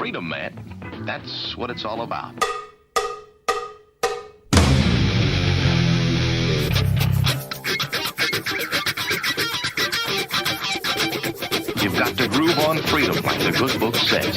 freedom, man. That's what it's all about. You've got to groove on freedom, like the good book says.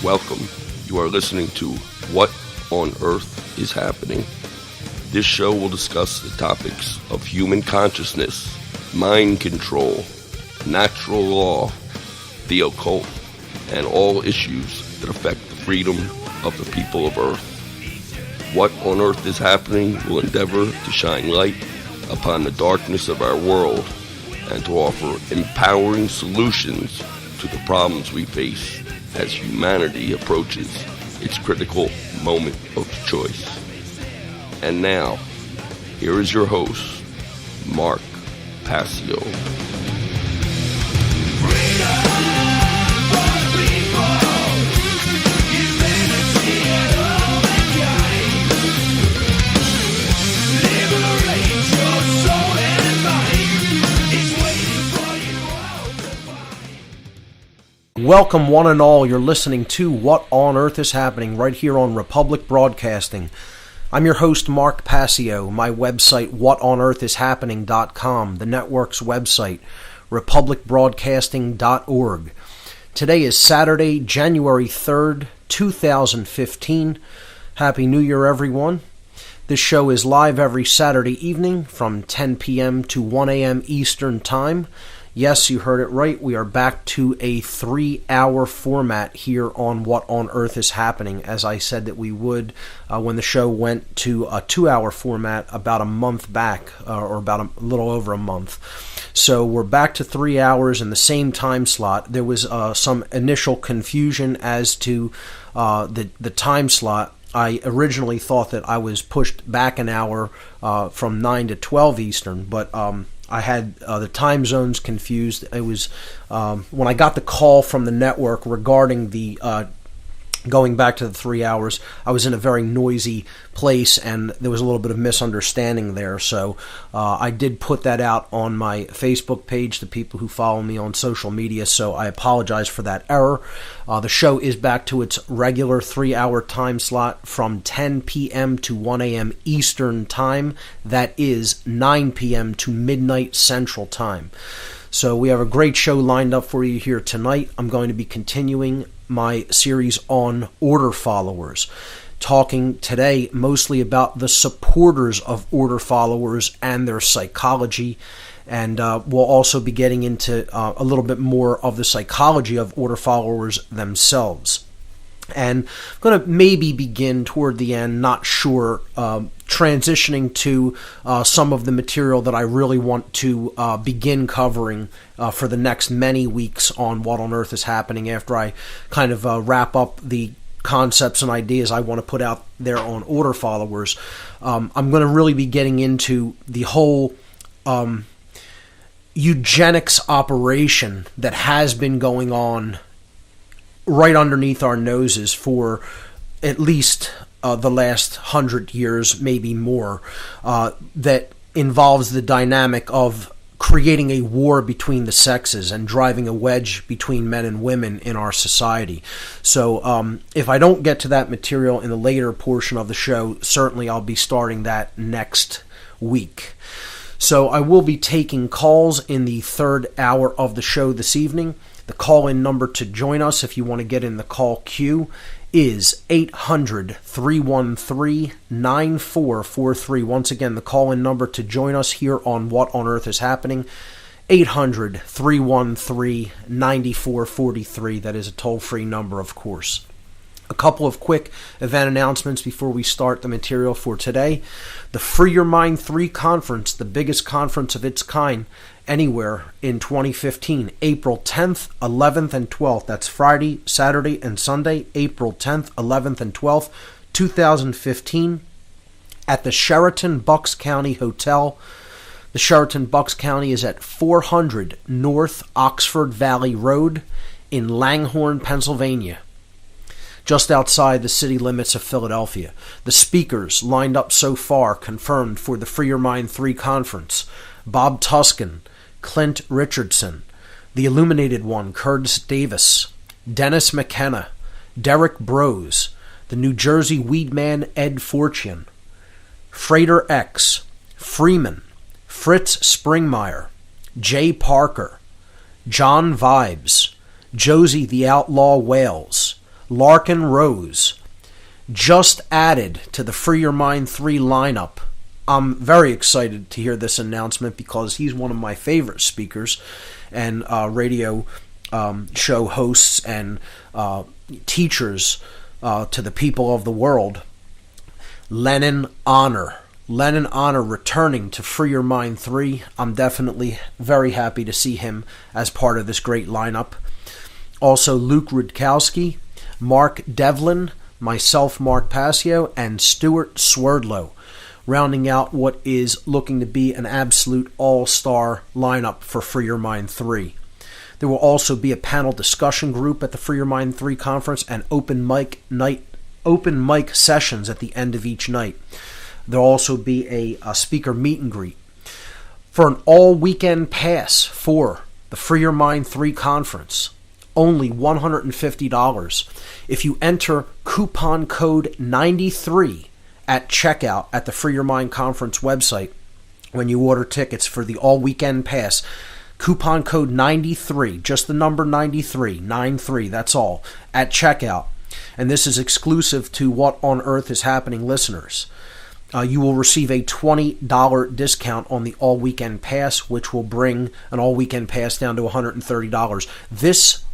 Welcome. You are listening to What on Earth is Happening. This show will discuss the topics of human consciousness, mind control, natural law, the occult, and all issues that affect the freedom of the people of Earth. What on Earth is Happening will endeavor to shine light upon the darkness of our world and to offer empowering solutions to the problems we face as humanity approaches its critical moment of choice. And now, here is your host, Mark Passio. Welcome one and all, you're listening to What on Earth is Happening right here on Republic Broadcasting. I'm your host, Mark Passio. My website, whatonearthishappening.com, the network's website, republicbroadcasting.org. Today is Saturday, January 3rd, 2015. Happy New Year, everyone. This show is live every Saturday evening from 10 p.m. to 1 a.m. Eastern Time. Yes, you heard it right. We are back to a 3-hour format here on What on Earth is Happening, as I said that we would when the show went to a 2-hour format about a month back, or about a little over a month. So we're back to 3 hours in the same time slot. There was some initial confusion as to the time slot. I originally thought that I was pushed back an hour from 9 to 12 Eastern, but I had the time zones confused. It was when I got the call from the network regarding the going back to the 3 hours, I was in a very noisy place and there was a little bit of misunderstanding there. So I did put that out on my Facebook page, the people who follow me on social media, so I apologize for that error. The show is back to its regular 3-hour time slot from 10 p.m. to 1 a.m. Eastern Time. That is 9 p.m. to midnight Central Time. So we have a great show lined up for you here tonight. I'm going to be continuing my series on order followers, talking today mostly about the supporters of order followers and their psychology, and we'll also be getting into a little bit more of the psychology of order followers themselves. And I'm going to maybe begin toward the end, not sure, transitioning to some of the material that I really want to begin covering for the next many weeks on What on Earth is Happening after I kind of wrap up the concepts and ideas I want to put out there on order followers. I'm going to really be getting into the whole eugenics operation that has been going on right underneath our noses for at least the last 100 years, maybe more, that involves the dynamic of creating a war between the sexes and driving a wedge between men and women in our society. So if I don't get to that material in the later portion of the show, certainly I'll be starting that next week. So I will be taking calls in the third hour of the show this evening. The call-in number to join us, if you want to get in the call queue, is 800-313-9443. Once again, the call-in number to join us here on What on Earth is Happening, 800-313-9443. That is a toll-free number, of course. A couple of quick event announcements before we start the material for today. The Free Your Mind 3 conference, the biggest conference of its kind anywhere in 2015, April 10th, 11th, and 12th. That's Friday, Saturday, and Sunday, April 10th, 11th, and 12th, 2015, at the Sheraton Bucks County Hotel. The Sheraton Bucks County is at 400 North Oxford Valley Road in Langhorne, Pennsylvania, just outside the city limits of Philadelphia. The speakers lined up so far confirmed for the Free Your Mind 3 conference: Bob Tuscan, Clint Richardson, the Illuminated One, Curtis Davis, Dennis McKenna, Derek Brose, the New Jersey Weedman Ed Fortune, Frater X, Freeman, Fritz Springmeyer, Jay Parker, John Vibes, Josie the Outlaw Wales, Larkin Rose, just added to the Free Your Mind 3 lineup. I'm very excited to hear this announcement because he's one of my favorite speakers and radio show hosts and teachers to the people of the world. Lennon Honor returning to Free Your Mind 3. I'm definitely very happy to see him as part of this great lineup. Also Luke Rudkowski, Mark Devlin, myself, Mark Passio, and Stuart Swerdlow, rounding out what is looking to be an absolute all-star lineup for Free Your Mind 3. There will also be a panel discussion group at the Free Your Mind 3 conference and open mic sessions at the end of each night. There will also be a speaker meet and greet. For an all-weekend pass for the Free Your Mind 3 conference, only $150. If you enter coupon code 93 at checkout at the Free Your Mind Conference website when you order tickets for the all-weekend pass, coupon code 93, just the number 93, that's all, at checkout. And this is exclusive to What on Earth is Happening listeners. You will receive a $20 discount on the all-weekend pass, which will bring an all-weekend pass down to $130. This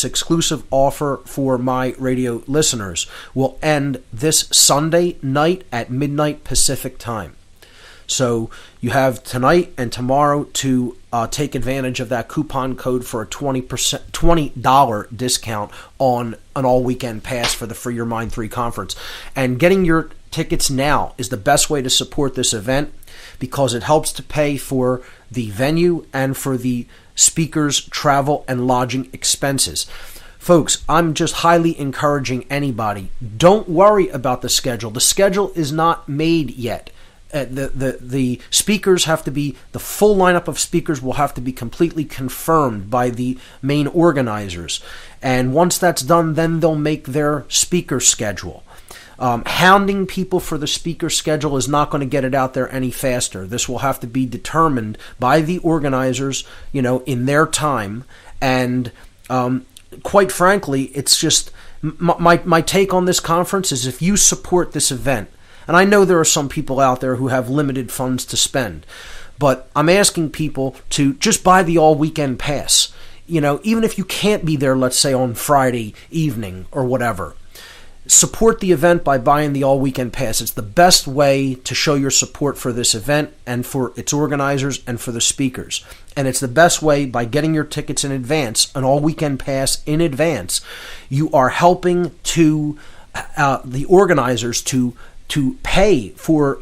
exclusive offer for my radio listeners will end this Sunday night at midnight Pacific time. So you have tonight and tomorrow to take advantage of that coupon code for a $20 discount on an all-weekend pass for the Free Your Mind 3 conference. And getting your tickets now is the best way to support this event because it helps to pay for the venue and for the speakers' travel and lodging expenses. Folks, I'm just highly encouraging anybody, don't worry about the schedule. The schedule is not made yet. The speakers have to be, the full lineup of speakers will have to be completely confirmed by the main organizers. And once that's done, then they'll make their speaker schedule. Hounding people for the speaker schedule is not going to get it out there any faster. This will have to be determined by the organizers, in their time. And quite frankly, it's just my take on this conference is if you support this event, and I know there are some people out there who have limited funds to spend, but I'm asking people to just buy the all-weekend pass. Even if you can't be there, let's say on Friday evening or whatever, support the event by buying the all-weekend pass. It's the best way to show your support for this event and for its organizers and for the speakers. And it's the best way by getting your tickets in advance, an all-weekend pass in advance. You are helping to the organizers to pay for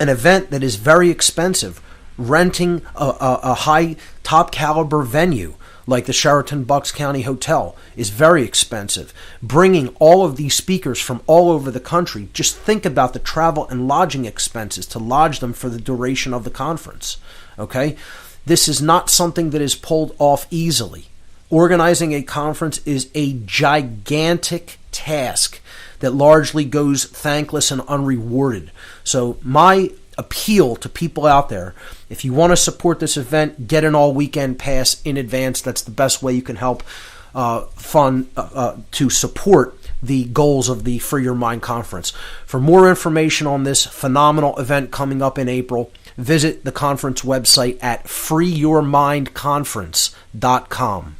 an event that is very expensive. Renting a high top caliber venue like the Sheraton Bucks County Hotel is very expensive. Bringing all of these speakers from all over the country, just think about the travel and lodging expenses to lodge them for the duration of the conference. Okay? This is not something that is pulled off easily. Organizing a conference is a gigantic task that largely goes thankless and unrewarded. So my appeal to people out there, if you want to support this event, get an all-weekend pass in advance. That's the best way you can help fund to support the goals of the Free Your Mind Conference. For more information on this phenomenal event coming up in April, visit the conference website at freeyourmindconference.com.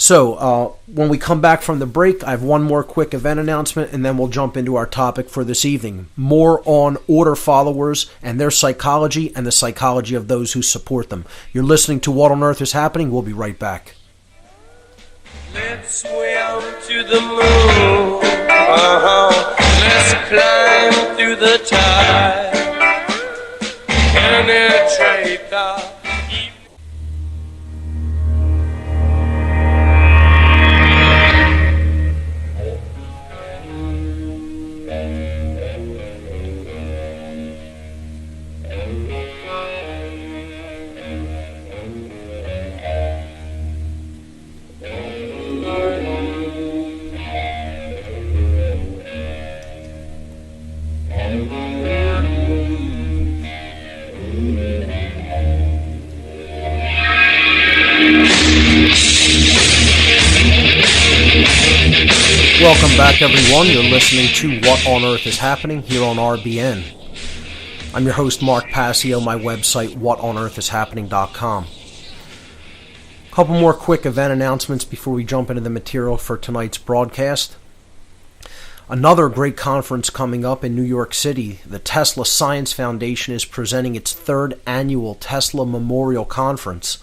So, when we come back from the break, I have one more quick event announcement, and then we'll jump into our topic for this evening. More on order followers and their psychology and the psychology of those who support them. You're listening to What on Earth is Happening. We'll be right back. Let's swim to the moon. Let's climb through the tide. And penetrate the Welcome back, everyone. You're listening to What on Earth is Happening here on RBN. I'm your host, Mark Passio, my website, whatonearthishappening.com. A couple more quick event announcements before we jump into the material for tonight's broadcast. Another great conference coming up in New York City. The Tesla Science Foundation is presenting its third annual Tesla Memorial Conference.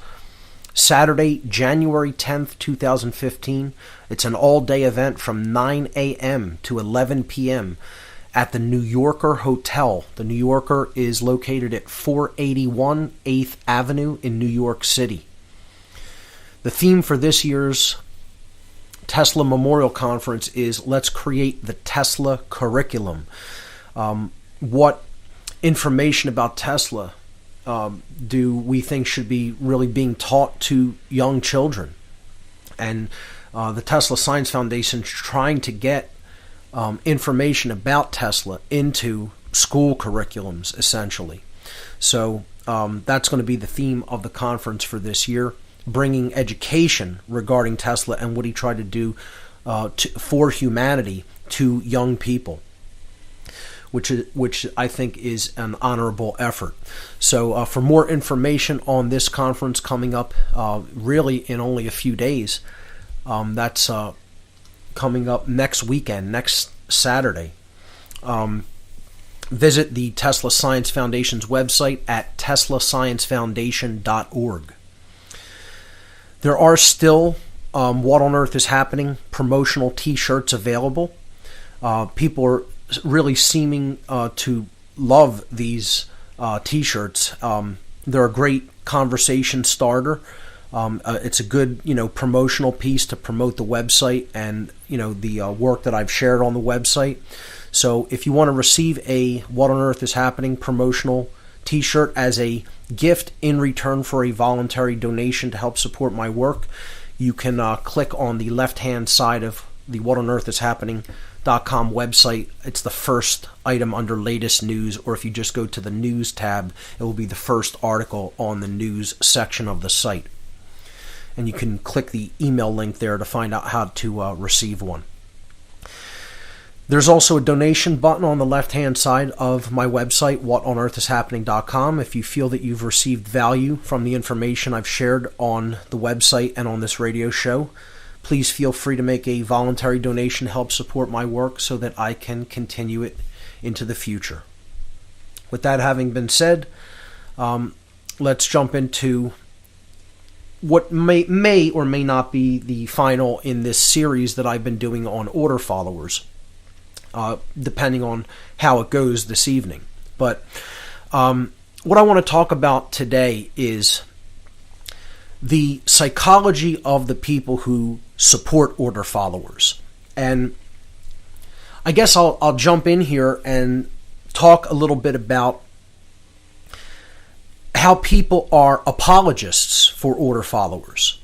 Saturday, January 10th, 2015. It's an all-day event from 9 a.m. to 11 p.m. at the New Yorker Hotel. The New Yorker is located at 481 8th Avenue in New York City. The theme for this year's Tesla Memorial Conference is Let's Create the Tesla Curriculum. What information about Tesla do we think should be really being taught to young children? And the Tesla Science Foundation is trying to get information about Tesla into school curriculums, essentially. So that's going to be the theme of the conference for this year, bringing education regarding Tesla and what he tried to do for humanity to young people, which I think is an honorable effort. So for more information on this conference coming up really in only a few days, that's coming up next weekend, next Saturday. Visit the Tesla Science Foundation's website at teslasciencefoundation.org. There are still What on Earth is Happening promotional t-shirts available. People are really seeming to love these t-shirts. They're a great conversation starter. It's a good, promotional piece to promote the website and, the work that I've shared on the website. So if you want to receive a What on Earth is Happening promotional t-shirt as a gift in return for a voluntary donation to help support my work, you can click on the left-hand side of the whatonearthishappening.com website. It's the first item under latest news, or if you just go to the news tab, it will be the first article on the news section of the site. And you can click the email link there to find out how to receive one. There's also a donation button on the left-hand side of my website, whatonearthishappening.com. If you feel that you've received value from the information I've shared on the website and on this radio show, please feel free to make a voluntary donation to help support my work so that I can continue it into the future. With that having been said, let's jump into what may or may not be the final in this series that I've been doing on order followers, depending on how it goes this evening. But what I want to talk about today is the psychology of the people who support order followers. And I guess I'll jump in here and talk a little bit about how people are apologists for order followers.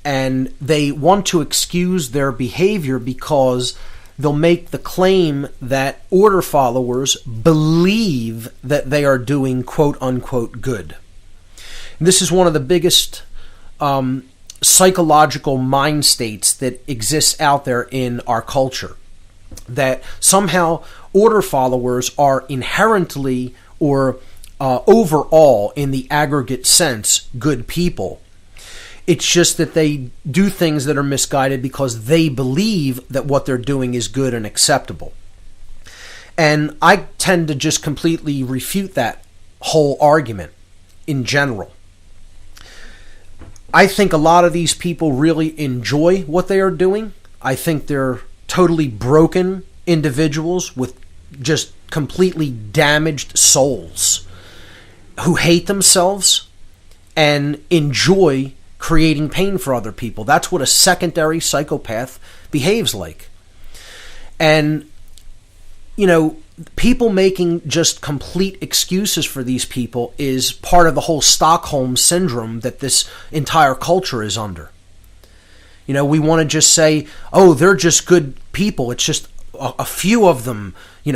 And they want to excuse their behavior because they'll make the claim that order followers believe that they are doing quote-unquote good. And this is one of the biggest psychological mind states that exists out there in our culture, that somehow order followers are inherently or overall, in the aggregate sense, good people. It's just that they do things that are misguided because they believe that what they're doing is good and acceptable. And I tend to just completely refute that whole argument in general. I think a lot of these people really enjoy what they are doing. I think they're totally broken individuals with just completely damaged souls. who hate themselves and enjoy creating pain for other people. That's what a secondary psychopath behaves like. And, people making just complete excuses for these people is part of the whole Stockholm syndrome that this entire culture is under. We want to just say, oh, they're just good people. It's just a few of them,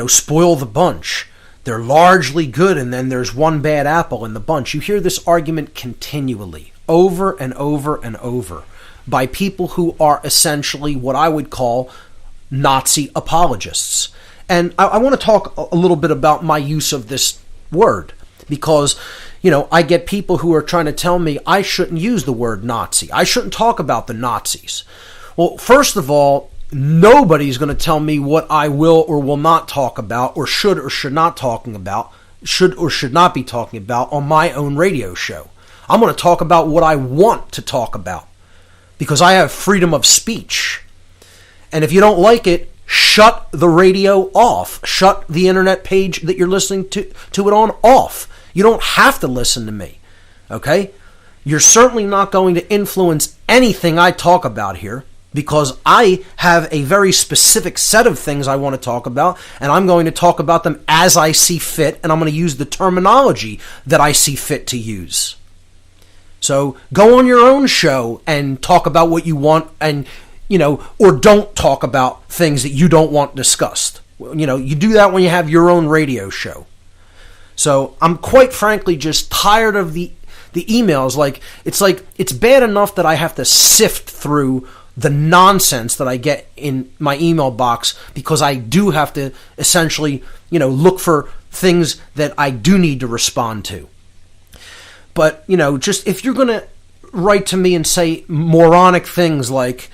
spoil the bunch. They're largely good, and then there's one bad apple in the bunch. You hear this argument continually, over and over and over, by people who are essentially what I would call Nazi apologists. And I want to talk a little bit about my use of this word, because, I get people who are trying to tell me I shouldn't use the word Nazi. I shouldn't talk about the Nazis. Well, first of all, nobody's going to tell me what I will or will not talk about, or should not be talking about on my own radio show. I'm going to talk about what I want to talk about, because I have freedom of speech. And if you don't like it, shut the radio off. Shut the internet page that you're listening to it on off. You don't have to listen to me, okay? You're certainly not going to influence anything I talk about here, because I have a very specific set of things I want to talk about, and I'm going to talk about them as I see fit, and I'm going to use the terminology that I see fit to use. So go on your own show and talk about what you want, and or don't talk about things that you don't want discussed. You do that when you have your own radio show. So I'm quite frankly just tired of the emails. It's bad enough that I have to sift through the nonsense that I get in my email box, because I do have to essentially, look for things that I do need to respond to. But, just if you're going to write to me and say moronic things like,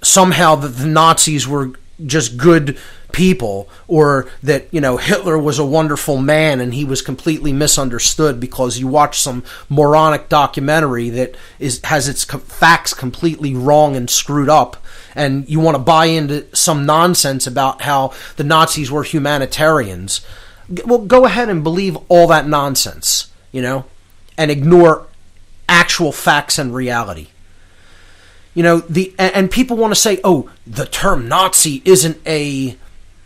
somehow the Nazis were just good people, or that, Hitler was a wonderful man and he was completely misunderstood because you watch some moronic documentary that has its facts completely wrong and screwed up, and you want to buy into some nonsense about how the Nazis were humanitarians, well, go ahead and believe all that nonsense, and ignore actual facts and reality. And people want to say, oh, the term Nazi isn't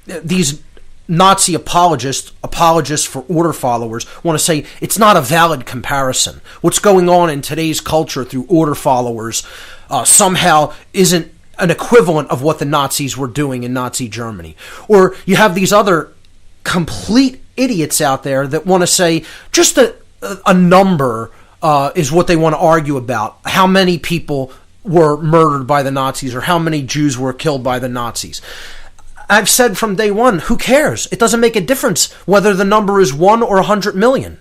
these Nazi apologists for order followers want to say it's not a valid comparison. What's going on in today's culture through order followers somehow isn't an equivalent of what the Nazis were doing in Nazi Germany. Or you have these other complete idiots out there that want to say just a number is what they want to argue about. How many people were murdered by the Nazis, or how many Jews were killed by the Nazis. I've said from day one, who cares? It doesn't make a difference whether the number is 1 or 100 million.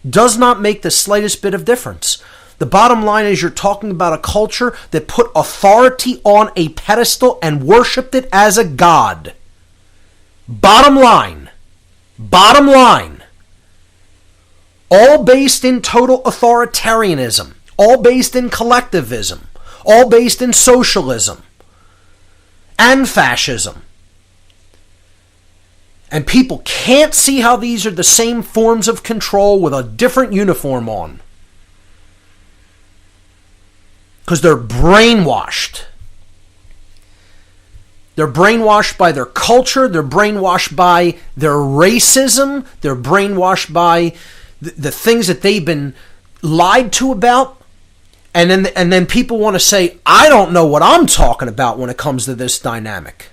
Does not make the slightest bit of difference. The bottom line is you're talking about a culture that put authority on a pedestal and worshipped it as a god. Bottom line. All based in total authoritarianism. All based in collectivism. All based in socialism and fascism. And people can't see how these are the same forms of control with a different uniform on. Because they're brainwashed. They're brainwashed by their culture. They're brainwashed by their racism. They're brainwashed by the things that they've been lied to about. And then people want to say, I don't know what I'm talking about when it comes to this dynamic.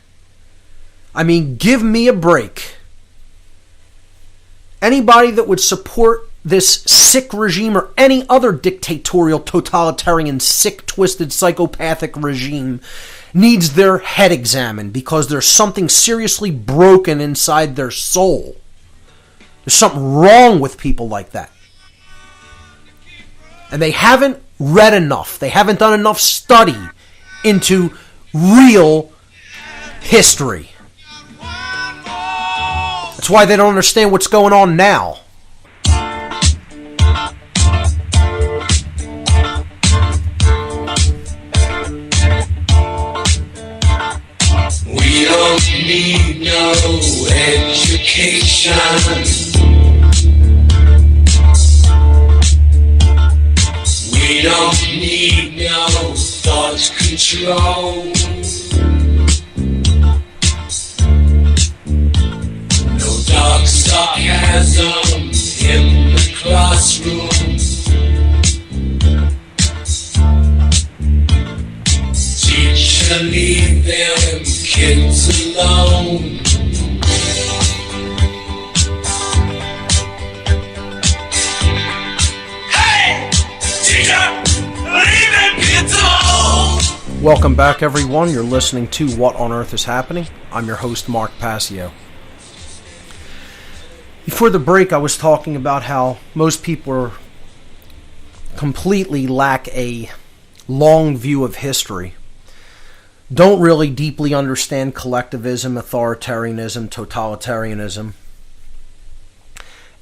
I mean, give me a break. Anybody that would support this sick regime or any other dictatorial, totalitarian, sick, twisted, psychopathic regime needs their head examined, because there's something seriously broken inside their soul. There's something wrong with people like that. And they haven't read enough. They haven't done enough study into real history. That's why they don't understand what's going on now. We don't need no education. control. No dark sarcasm in the classroom. Teacher, leave them kids alone. Welcome back, everyone. You're listening to What on Earth is Happening. I'm your host, Mark Passio. Before the break, I was talking about how most people completely lack a long view of history, don't really deeply understand collectivism, authoritarianism, totalitarianism,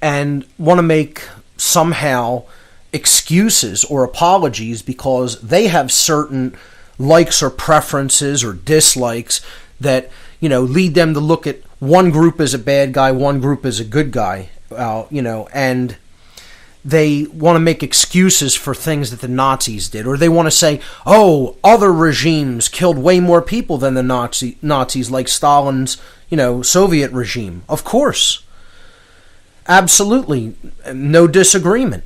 and want to make somehow excuses or apologies because they have certain likes or preferences or dislikes that, lead them to look at one group as a bad guy, one group as a good guy, and they want to make excuses for things that the Nazis did, or they want to say, oh, other regimes killed way more people than the Nazis, like Stalin's, Soviet regime. Of course. Absolutely. No disagreement.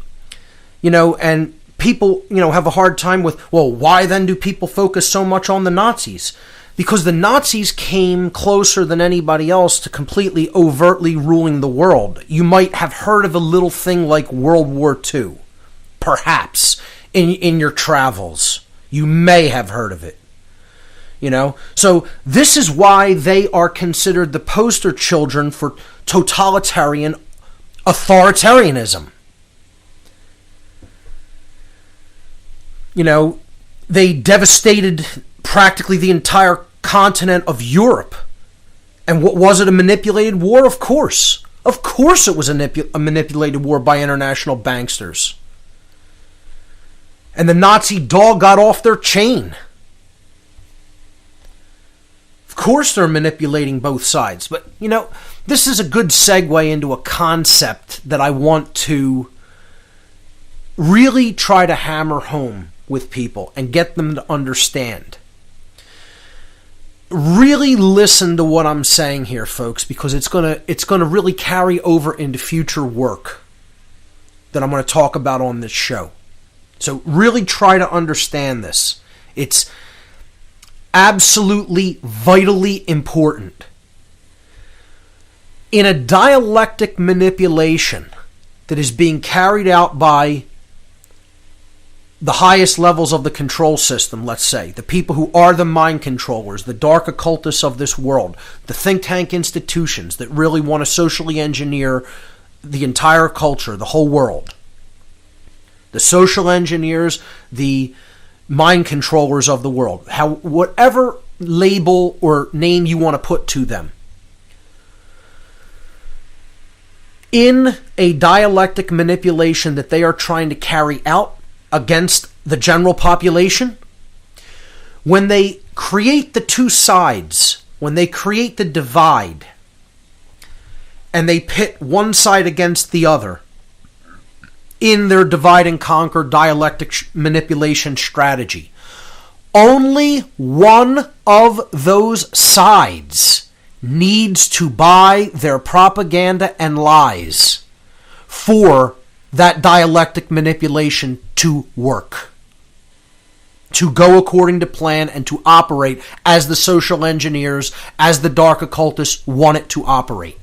And people, have a hard time with, well, why then do people focus so much on the Nazis? Because the Nazis came closer than anybody else to completely overtly ruling the world. You might have heard of a little thing like World War II, perhaps, in your travels. You may have heard of it. So this is why they are considered the poster children for totalitarian authoritarianism. They devastated practically the entire continent of Europe. And what was it, a manipulated war? Of course. Of course it was a manipulated war by international banksters. And the Nazi dog got off their chain. Of course they're manipulating both sides. But, this is a good segue into a concept that I want to really try to hammer home with people and get them to understand. Really listen to what I'm saying here, folks, because it's gonna really carry over into future work that I'm going to talk about on this show. So really try to understand this. It's absolutely vitally important. In a dialectic manipulation that is being carried out by the highest levels of the control system, let's say, the people who are the mind controllers, the dark occultists of this world, the think tank institutions that really want to socially engineer the entire culture, the whole world, the social engineers, the mind controllers of the world, whatever label or name you want to put to them. In a dialectic manipulation that they are trying to carry out against the general population, when they create the two sides, when they create the divide, and they pit one side against the other in their divide and conquer dialectic manipulation strategy, only one of those sides needs to buy their propaganda and lies for that dialectic manipulation to work, to go according to plan and to operate as the social engineers, as the dark occultists want it to operate.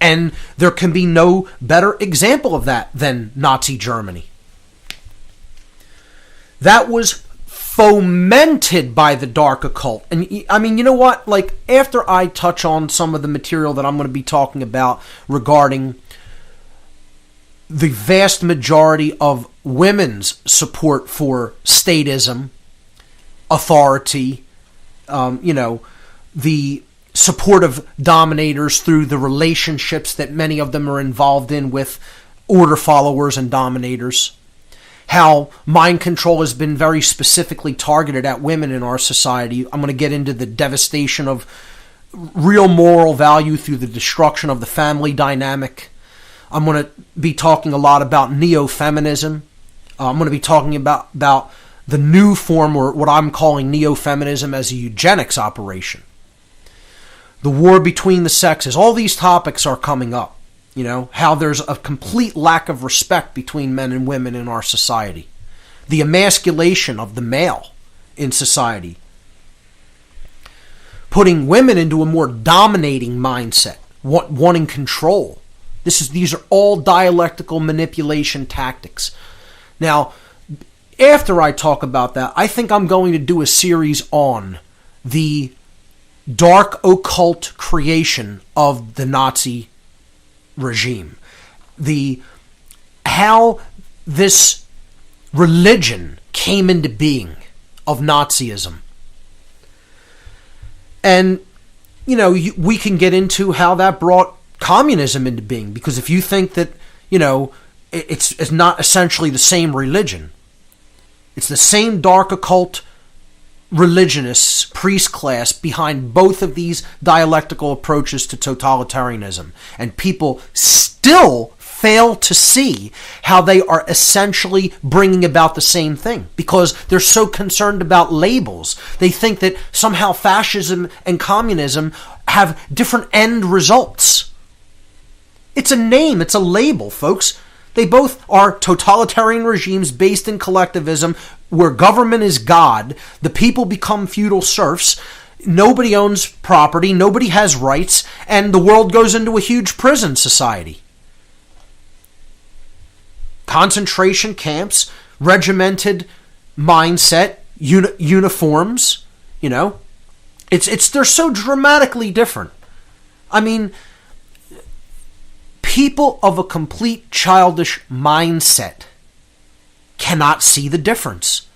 And there can be no better example of that than Nazi Germany. That was fomented by the dark occult. And I mean, you know what? Like, after I touch on some of the material that I'm going to be talking about regarding the vast majority of women's support for statism, authority, the support of dominators through the relationships that many of them are involved in with order followers and dominators, how mind control has been very specifically targeted at women in our society. I'm going to get into the devastation of real moral value through the destruction of the family dynamic. I'm going to be talking a lot about neo-feminism. I'm going to be talking about the new form, or what I'm calling neo-feminism, as a eugenics operation. The war between the sexes. All these topics are coming up. You know, how there's a complete lack of respect between men and women in our society. The emasculation of the male in society. Putting women into a more dominating mindset, wanting control. These are all dialectical manipulation tactics. Now, after I talk about that, I think I'm going to do a series on the dark occult creation of the Nazi regime. How this religion came into being of Nazism. And, you know, we can get into how that brought communism into being, because if you think that, you know, it's not essentially the same religion. It's the same dark occult religionists, priest class behind both of these dialectical approaches to totalitarianism. And people still fail to see how they are essentially bringing about the same thing, because they're so concerned about labels. They think that somehow fascism and communism have different end results. It's a name, it's a label, folks. They both are totalitarian regimes based in collectivism, where government is God, the people become feudal serfs, nobody owns property, nobody has rights, and the world goes into a huge prison society. Concentration camps, regimented mindset, uniforms, you know. They're so dramatically different. I mean, people of a complete childish mindset cannot see the difference.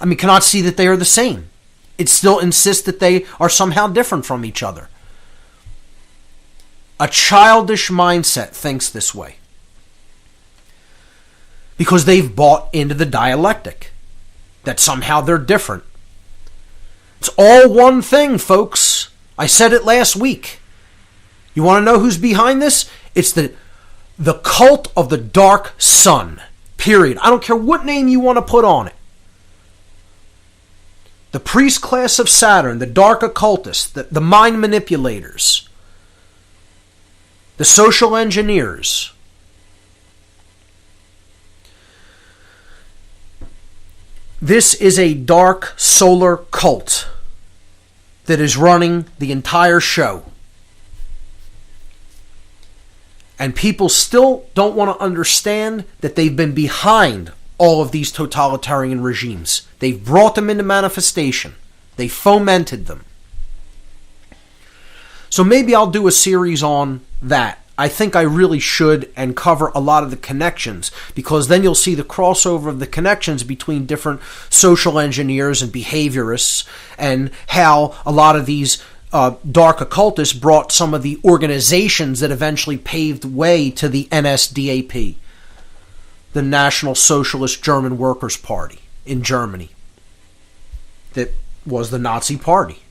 I mean, cannot see that they are the same. It still insists that they are somehow different from each other. A childish mindset thinks this way, because they've bought into the dialectic that somehow they're different. It's all one thing, folks. I said it last week. You want to know who's behind this? It's the cult of the dark sun, period. I don't care what name you want to put on it. The priest class of Saturn, the dark occultists, the mind manipulators, the social engineers. This is a dark solar cult that is running the entire show. And people still don't want to understand that they've been behind all of these totalitarian regimes. They've brought them into manifestation. They fomented them. So maybe I'll do a series on that. I think I really should, and cover a lot of the connections, because then you'll see the crossover of the connections between different social engineers and behaviorists, and how a lot of these dark occultists brought some of the organizations that eventually paved way to the NSDAP, the National Socialist German Workers' Party in Germany, that was the Nazi Party.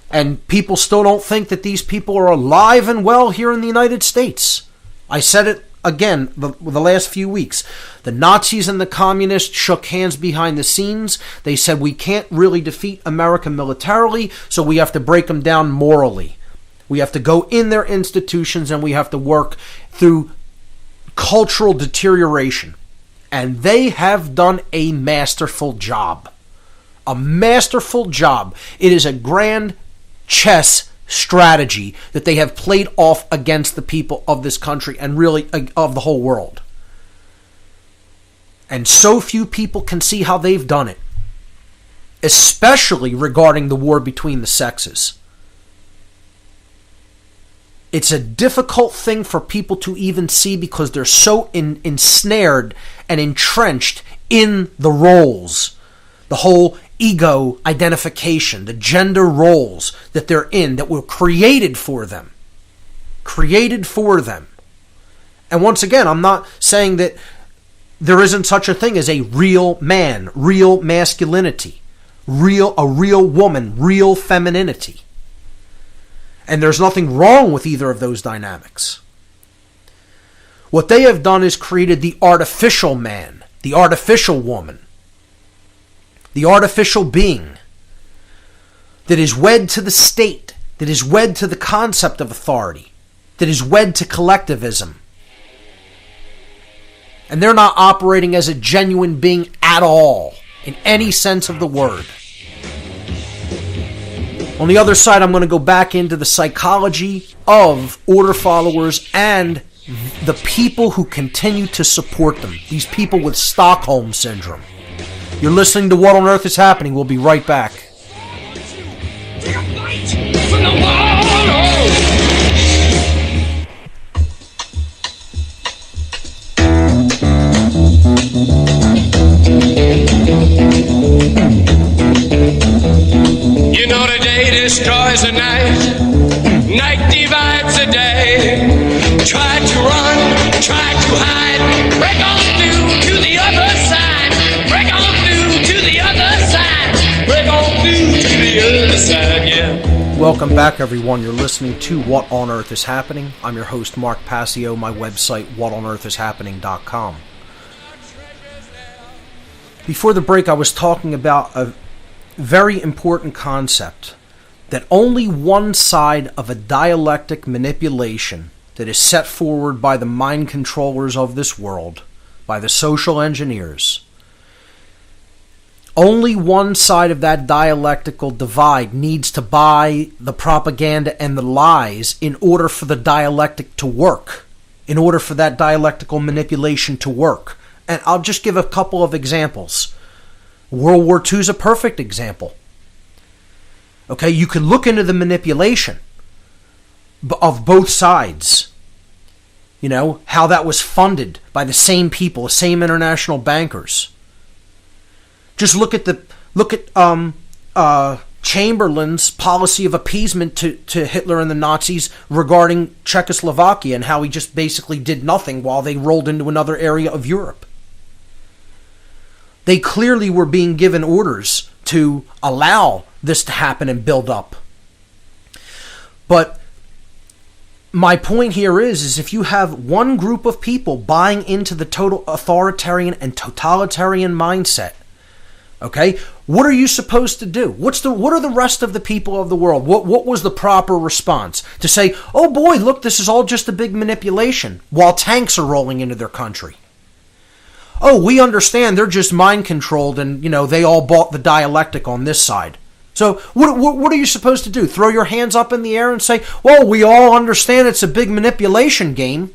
And people still don't think that these people are alive and well here in the United States. I said it again the last few weeks. The Nazis and the communists shook hands behind the scenes. They said, we can't really defeat America militarily, so we have to break them down morally. We have to go in their institutions, and we have to work through cultural deterioration. And they have done a masterful job. A masterful job. It is a grand chess strategy that they have played off against the people of this country, and really of the whole world. And so few people can see how they've done it, especially regarding the war between the sexes. It's a difficult thing for people to even see, because they're so ensnared and entrenched in the roles, the whole ego identification, the gender roles that they're in, that were created for them. Created for them. And once again, I'm not saying that there isn't such a thing as a real man, real masculinity, a real woman, real femininity. And there's nothing wrong with either of those dynamics. What they have done is created the artificial man, the artificial woman, the artificial being that is wed to the state, that is wed to the concept of authority, that is wed to collectivism. And they're not operating as a genuine being at all, in any sense of the word. On the other side, I'm going to go back into the psychology of order followers and the people who continue to support them. These people with Stockholm Syndrome. You're listening to What on Earth is Happening. We'll be right back. You know the day destroys the night, night divides the day. Try to run, try to hide, break on through to the other side, break on through to the other side, break on through to the other side, yeah. Welcome back, everyone. You're listening to What on Earth is Happening. I'm your host, Mark Passio, my website, whatonearthishappening.com. Before the break, I was talking about a very important concept, that only one side of a dialectic manipulation that is set forward by the mind controllers of this world, by the social engineers, only one side of that dialectical divide needs to buy the propaganda and the lies in order for the dialectic to work, in order for that dialectical manipulation to work. And I'll just give a couple of examples. World War II is a perfect example. Okay, you can look into the manipulation of both sides. You know, how that was funded by the same people, the same international bankers. Just look at Chamberlain's policy of appeasement to Hitler and the Nazis regarding Czechoslovakia, and how he just basically did nothing while they rolled into another area of Europe. They clearly were being given orders to allow this to happen and build up. But my point here is if you have one group of people buying into the total authoritarian and totalitarian mindset, okay, what are you supposed to do? What are the rest of the people of the world? What was the proper response? To say, oh boy, look, this is all just a big manipulation, while tanks are rolling into their country. Oh, we understand they're just mind controlled, and they all bought the dialectic on this side. So what are you supposed to do? Throw your hands up in the air and say, well, we all understand it's a big manipulation game,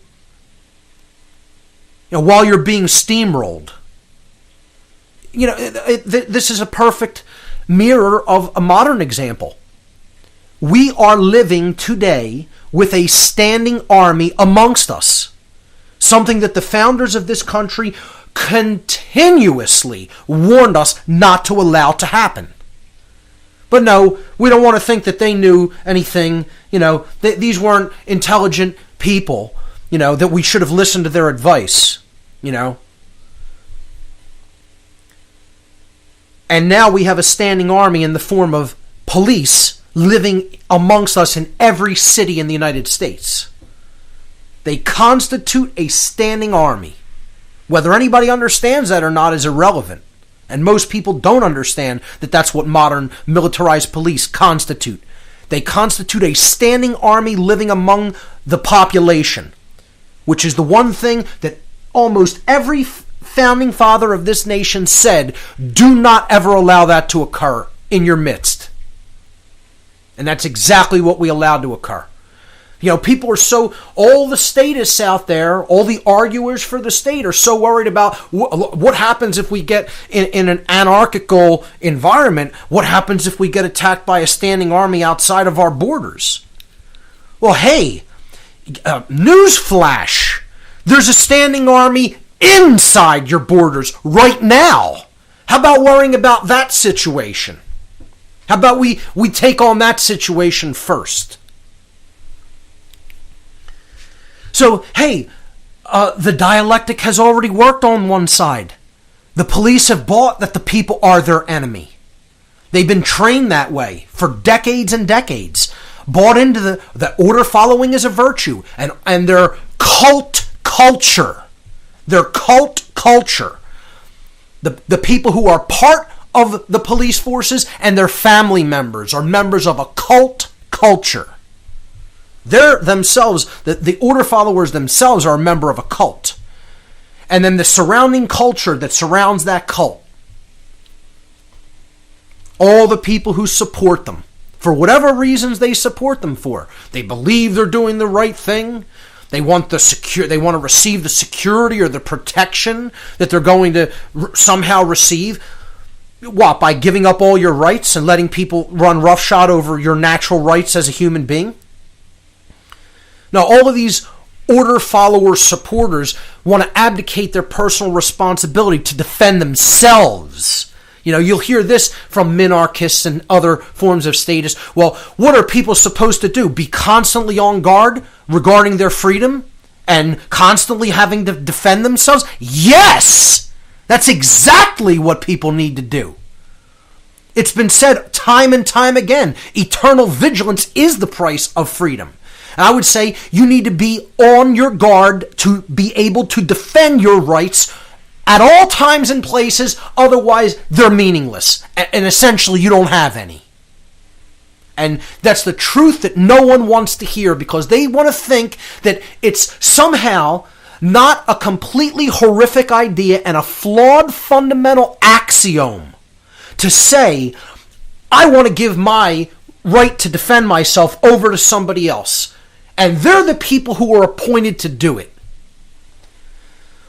while you're being steamrolled. This is a perfect mirror of a modern example. We are living today with a standing army amongst us. Something that the founders of this country continuously warned us not to allow to happen. But no, we don't want to think that they knew anything. These weren't intelligent people, that we should have listened to their advice, And now we have a standing army in the form of police living amongst us in every city in the United States. They constitute a standing army. Whether anybody understands that or not is irrelevant. And most people don't understand that that's what modern militarized police constitute. They constitute a standing army living among the population, which is the one thing that almost every founding father of this nation said, do not ever allow that to occur in your midst. And that's exactly what we allowed to occur. People are all the statists out there, all the arguers for the state are so worried about what happens if we get in an anarchical environment. What happens if we get attacked by a standing army outside of our borders? Well, hey, newsflash, there's a standing army inside your borders right now. How about worrying about that situation? How about we take on that situation first? So, hey, the dialectic has already worked on one side. The police have bought that the people are their enemy. They've been trained that way for decades and decades. Bought into the order following is a virtue. And their cult culture. Their cult culture. The people who are part of the police forces and their family members are members of a cult culture. They're themselves, the order followers themselves are a member of a cult. And then the surrounding culture that surrounds that cult. All the people who support them, for whatever reasons they support them for. They believe they're doing the right thing. They want they want to receive the security or the protection that they're going to somehow receive. What, by giving up all your rights and letting people run roughshod over your natural rights as a human being? Now, all of these order followers, supporters want to abdicate their personal responsibility to defend themselves. You know, you'll hear this from minarchists and other forms of statists. Well, what are people supposed to do? Be constantly on guard regarding their freedom and constantly having to defend themselves? Yes! That's exactly what people need to do. It's been said time and time again, eternal vigilance is the price of freedom. And I would say you need to be on your guard to be able to defend your rights at all times and places, otherwise they're meaningless. And essentially you don't have any. And that's the truth that no one wants to hear, because they want to think that it's somehow not a completely horrific idea and a flawed fundamental axiom to say, I want to give my right to defend myself over to somebody else. And they're the people who are appointed to do it.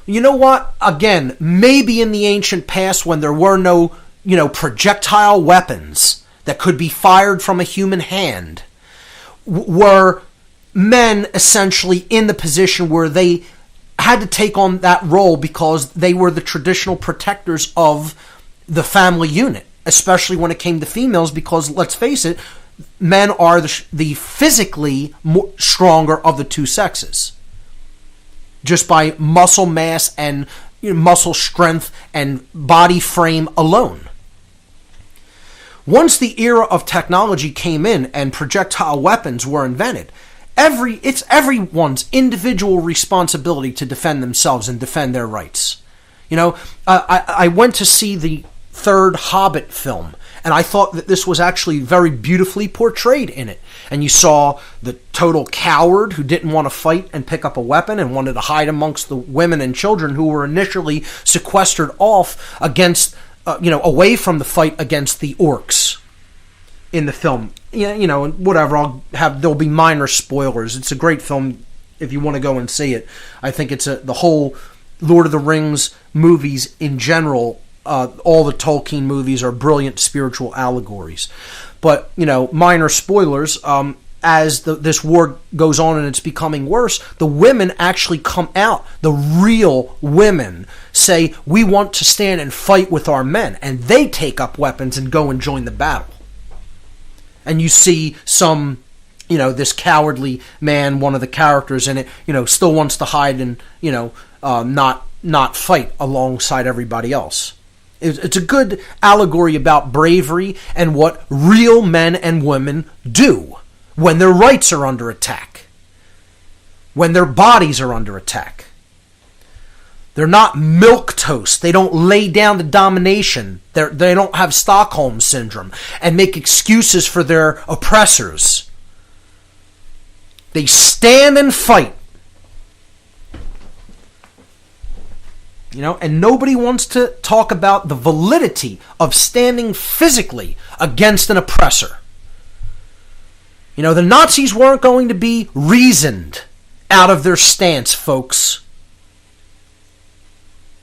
You know what? Again, maybe in the ancient past when there were no, projectile weapons that could be fired from a human hand, were men essentially in the position where they had to take on that role because they were the traditional protectors of the family unit, especially when it came to females, because let's face it, men are the physically stronger of the two sexes, just by muscle mass and muscle strength and body frame alone. Once the era of technology came in and projectile weapons were invented, it's everyone's individual responsibility to defend themselves and defend their rights. I went to see the third Hobbit film, and I thought that this was actually very beautifully portrayed in it. And you saw the total coward who didn't want to fight and pick up a weapon and wanted to hide amongst the women and children who were initially sequestered off against, away from the fight against the orcs in the film. Whatever, there'll be minor spoilers. It's a great film if you want to go and see it. I think it's the whole Lord of the Rings movies in general. All the Tolkien movies are brilliant spiritual allegories. But, minor spoilers, as this war goes on and it's becoming worse, the women actually come out. The real women say, we want to stand and fight with our men. And they take up weapons and go and join the battle. And you see some, this cowardly man, one of the characters in it, still wants to hide and, not fight alongside everybody else. It's a good allegory about bravery and what real men and women do when their rights are under attack, when their bodies are under attack. They're not milquetoast. They don't lay down to domination. They don't have Stockholm syndrome and make excuses for their oppressors. They stand and fight. And nobody wants to talk about the validity of standing physically against an oppressor. The Nazis weren't going to be reasoned out of their stance, folks.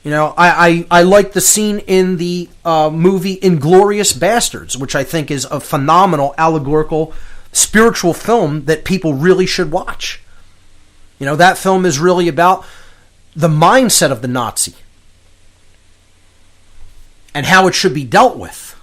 I like the scene in the movie Inglourious Bastards, which I think is a phenomenal allegorical spiritual film that people really should watch. That film is really about the mindset of the Nazi and how it should be dealt with.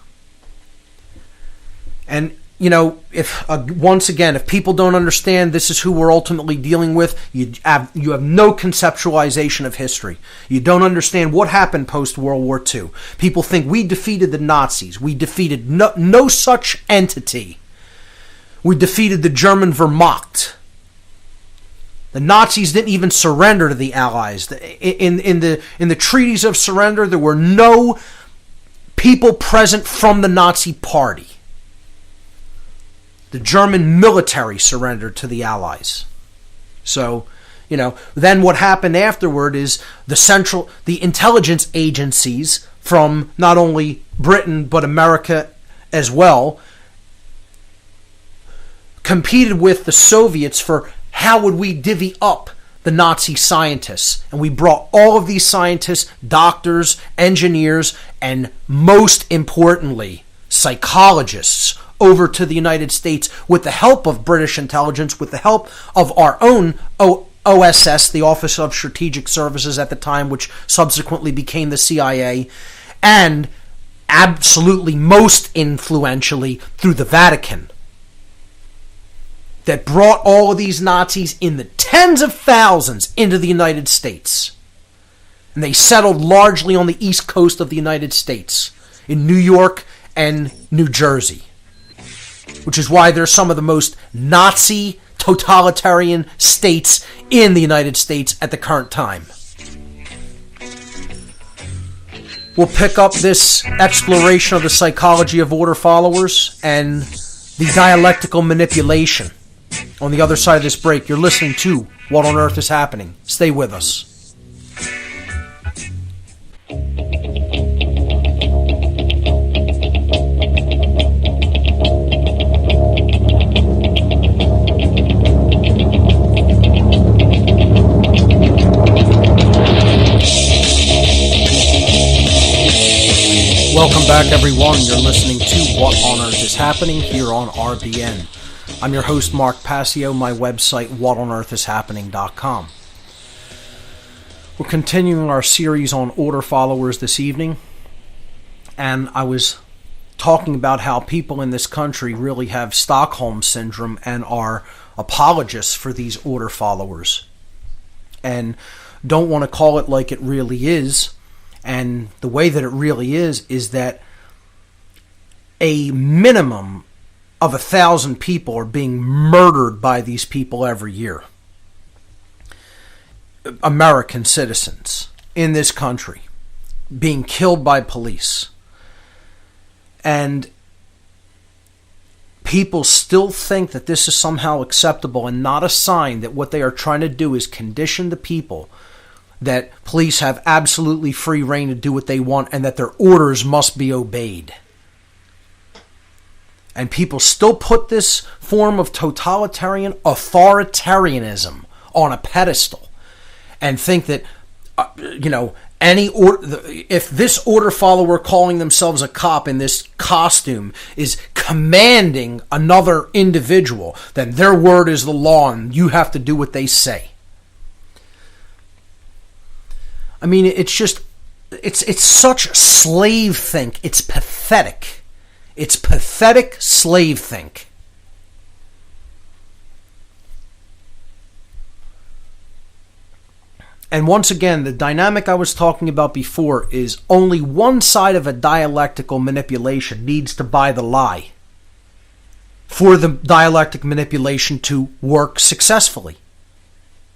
And, if people don't understand this is who we're ultimately dealing with, you have no conceptualization of history. You don't understand what happened post-World War II. People think we defeated the Nazis. We defeated no such entity. We defeated the German Wehrmacht. The Nazis didn't even surrender to the Allies. In the treaties of surrender, there were no people present from the Nazi Party. The German military surrendered to the Allies. So, then what happened afterward is the intelligence agencies from not only Britain but America as well competed with the Soviets for how would we divvy up the Nazi scientists. And we brought all of these scientists, doctors, engineers, and most importantly, psychologists over to the United States with the help of British intelligence, with the help of our own OSS, the Office of Strategic Services at the time, which subsequently became the CIA, and absolutely most influentially through the Vatican, that brought all of these Nazis in the tens of thousands into the United States. And they settled largely on the east coast of the United States, in New York and New Jersey, which is why they're some of the most Nazi totalitarian states in the United States at the current time. We'll pick up this exploration of the psychology of order followers and the dialectical manipulation on the other side of this break. You're listening to What on Earth is Happening. Stay with us. Welcome back, everyone. You're listening to What on Earth is Happening here on RBN. I'm your host, Mark Passio, my website, whatonearthishappening.com. We're continuing our series on order followers this evening, and I was talking about how people in this country really have Stockholm Syndrome and are apologists for these order followers, and don't want to call it like it really is. And the way that it really is that a minimum of 1,000 people are being murdered by these people every year. American citizens in this country being killed by police. And people still think that this is somehow acceptable and not a sign that what they are trying to do is condition the people that police have absolutely free reign to do what they want and that their orders must be obeyed. And people still put this form of totalitarian authoritarianism on a pedestal and think that, if this order follower calling themselves a cop in this costume is commanding another individual, then their word is the law and you have to do what they say. I mean, it's such slave think. It's pathetic. It's pathetic slave think. And once again, the dynamic I was talking about before is only one side of a dialectical manipulation needs to buy the lie for the dialectic manipulation to work successfully.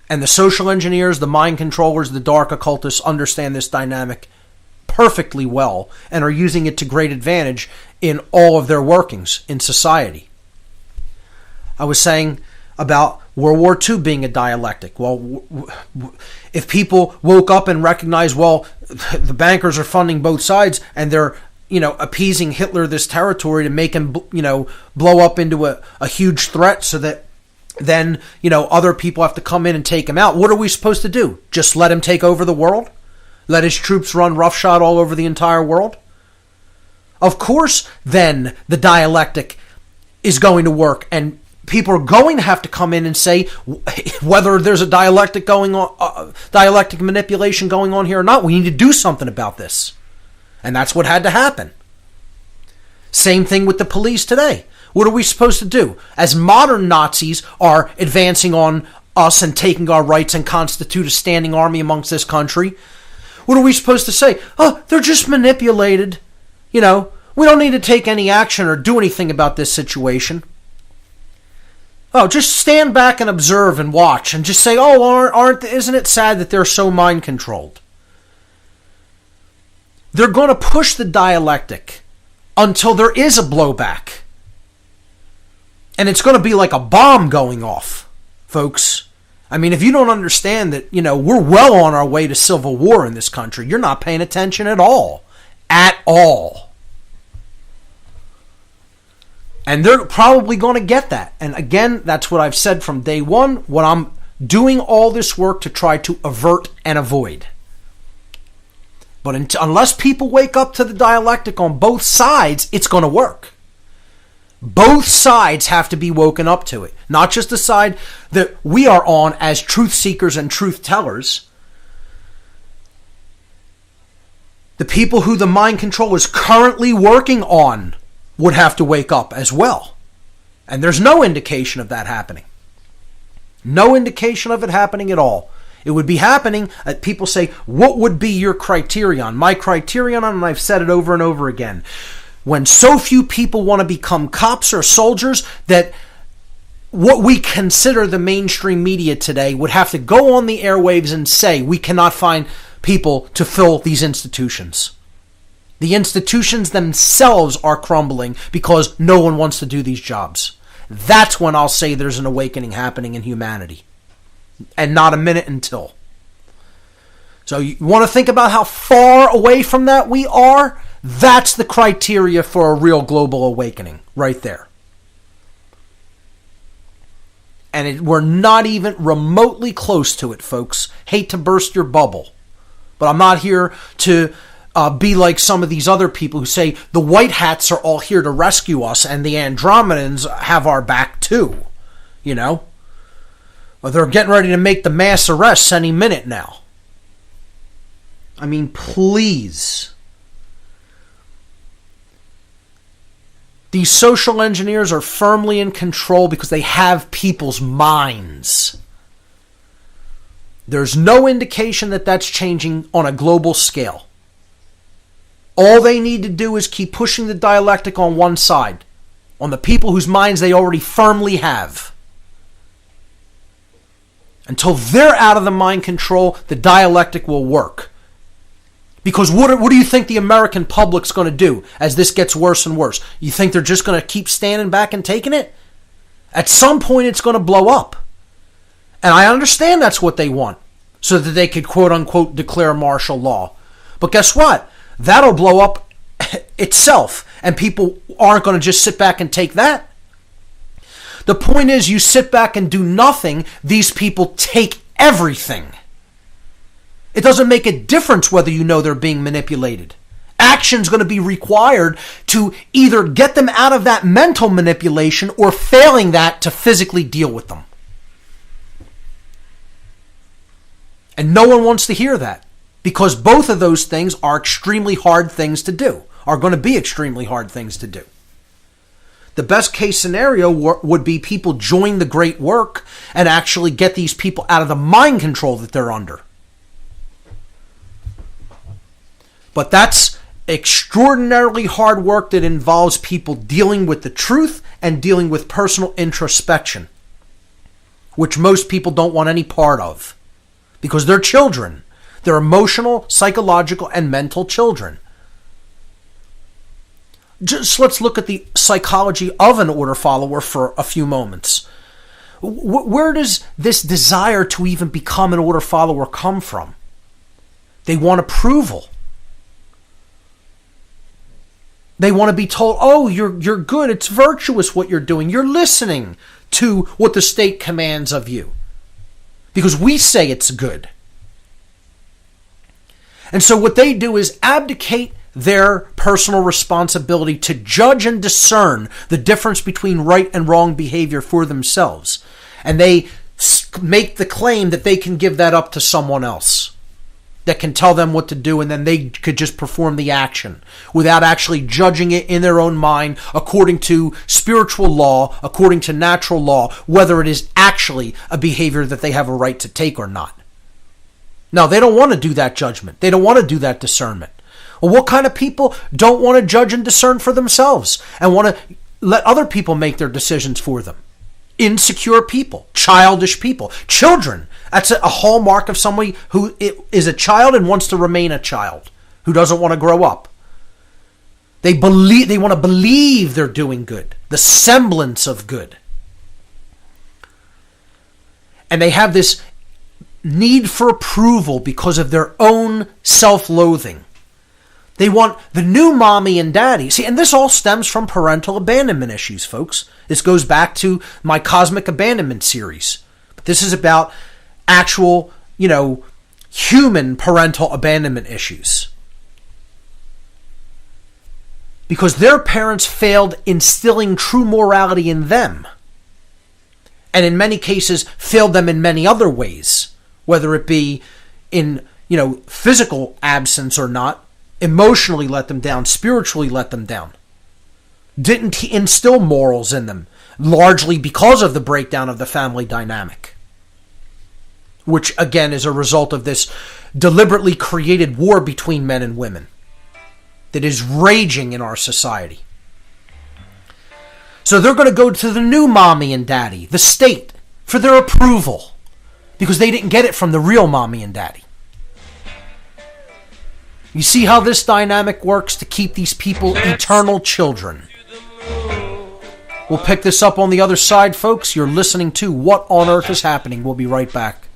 And the social engineers, the mind controllers, the dark occultists understand this dynamic perfectly well and are using it to great advantage in all of their workings in society. I was saying about World War II being a dialectic. Well, if people woke up and recognized, well, the bankers are funding both sides and they're, appeasing Hitler this territory to make him, blow up into a huge threat so that then, other people have to come in and take him out. What are we supposed to do? Just let him take over the world? Let his troops run roughshod all over the entire world? Of course, then the dialectic is going to work, and people are going to have to come in and say whether there's a dialectic going on, dialectic manipulation going on here or not. We need to do something about this, and that's what had to happen. Same thing with the police today. What are we supposed to do? As modern Nazis are advancing on us and taking our rights and constitute a standing army amongst this country, what are we supposed to say? Oh, they're just manipulated. We don't need to take any action or do anything about this situation. Oh, just stand back and observe and watch and just say, oh, isn't it sad that they're so mind controlled? they're going to push the dialectic until there is a blowback. And it's going to be like a bomb going off, folks. I mean, if you don't understand that, we're well on our way to civil war in this country, you're not paying attention at all. At all. And they're probably going to get that. And again, that's what I've said from day one, what I'm doing all this work to try to avert and avoid. But unless people wake up to the dialectic on both sides, it's going to work. Both sides have to be woken up to it. Not just the side that we are on as truth seekers and truth tellers. The people who the mind control is currently working on would have to wake up as well. And there's no indication of that happening. No indication of it happening at all. It would be happening, people say, what would be your criterion? My criterion, and I've said it over and over again, when so few people want to become cops or soldiers that what we consider the mainstream media today would have to go on the airwaves and say we cannot find people to fill these institutions. The institutions themselves are crumbling because no one wants to do these jobs. That's when I'll say there's an awakening happening in humanity. And not a minute until. So you want to think about how far away from that we are? That's the criteria for a real global awakening, right there. And we're not even remotely close to it, folks. Hate to burst your bubble. But I'm not here to be like some of these other people who say the white hats are all here to rescue us and the Andromedans have our back too. Well, they're getting ready to make the mass arrests any minute now. I mean, please. These social engineers are firmly in control because they have people's minds. There's no indication that that's changing on a global scale. All they need to do is keep pushing the dialectic on one side, on the people whose minds they already firmly have. Until they're out of the mind control, the dialectic will work. Because what do you think the American public's going to do as this gets worse and worse? You think they're just going to keep standing back and taking it? At some point, it's going to blow up. And I understand that's what they want, so that they could, quote-unquote, declare martial law. But guess what? That'll blow up itself, and people aren't going to just sit back and take that. The point is, you sit back and do nothing, these people take everything. It doesn't make a difference whether you know they're being manipulated. Action's going to be required to either get them out of that mental manipulation or failing that to physically deal with them. And no one wants to hear that because both of those things are extremely hard things to do, are going to be extremely hard things to do. The best case scenario would be people join the great work and actually get these people out of the mind control that they're under. But that's extraordinarily hard work that involves people dealing with the truth and dealing with personal introspection, which most people don't want any part of because they're children. They're emotional, psychological, and mental children. Just let's look at the psychology of an order follower for a few moments. Where does this desire to even become an order follower come from? They want approval. They want to be told, oh, you're good, it's virtuous what you're doing. You're listening to what the state commands of you. Because we say it's good. And so what they do is abdicate their personal responsibility to judge and discern the difference between right and wrong behavior for themselves. And they make the claim that they can give that up to someone else that can tell them what to do, and then they could just perform the action without actually judging it in their own mind according to spiritual law, according to natural law, whether it is actually a behavior that they have a right to take or not. No, they don't want to do that judgment. They don't want to do that discernment. Well, what kind of people don't want to judge and discern for themselves and want to let other people make their decisions for them? Insecure people, childish people, children. That's a hallmark of somebody who is a child and wants to remain a child, who doesn't want to grow up. They want to believe they're doing good, the semblance of good. And they have this need for approval because of their own self-loathing. They want the new mommy and daddy. See, and this all stems from parental abandonment issues, folks. This goes back to my Cosmic Abandonment series. But this is about actual, human parental abandonment issues. Because their parents failed instilling true morality in them. And in many cases, failed them in many other ways. Whether it be in, physical absence or not. Emotionally let them down, spiritually let them down. Didn't instill morals in them, largely because of the breakdown of the family dynamic. Which, again, is a result of this deliberately created war between men and women that is raging in our society. So they're going to go to the new mommy and daddy, the state, for their approval, because they didn't get it from the real mommy and daddy. You see how this dynamic works to keep these people eternal children. We'll pick this up on the other side, folks. You're listening to What on Earth is Happening. We'll be right back.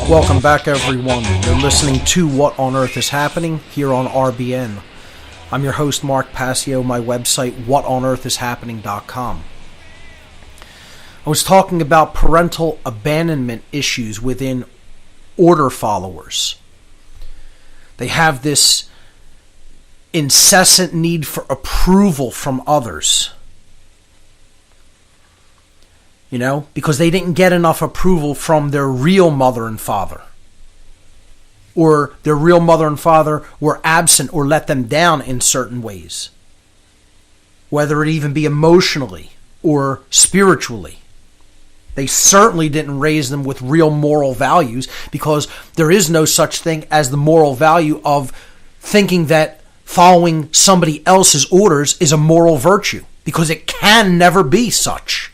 Welcome back, everyone. You're listening to What on Earth is Happening here on RBN. I'm your host, Mark Passio. My website, whatonearthishappening.com. I was talking about parental abandonment issues within order followers. They have this incessant need for approval from others. Because they didn't get enough approval from their real mother and father. Or their real mother and father were absent or let them down in certain ways. Whether it even be emotionally or spiritually. They certainly didn't raise them with real moral values, because there is no such thing as the moral value of thinking that following somebody else's orders is a moral virtue. Because it can never be such.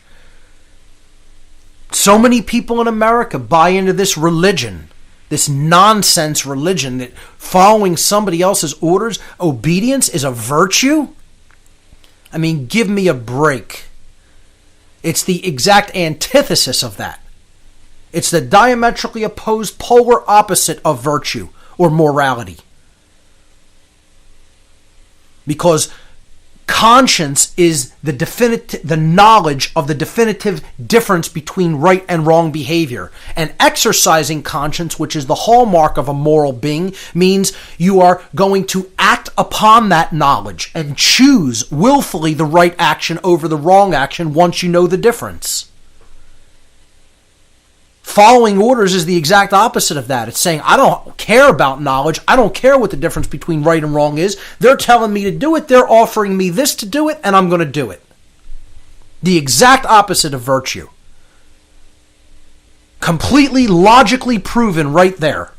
So many people in America buy into this religion, this nonsense religion, that following somebody else's orders, obedience, is a virtue? I mean, give me a break. It's the exact antithesis of that. It's the diametrically opposed polar opposite of virtue or morality. Because conscience is the knowledge of the definitive difference between right and wrong behavior. And exercising conscience, which is the hallmark of a moral being, means you are going to act upon that knowledge and choose willfully the right action over the wrong action once you know the difference. Following orders is the exact opposite of that. It's saying, I don't care about knowledge. I don't care what the difference between right and wrong is. They're telling me to do it. They're offering me this to do it, and I'm going to do it. The exact opposite of virtue. Completely logically proven right there.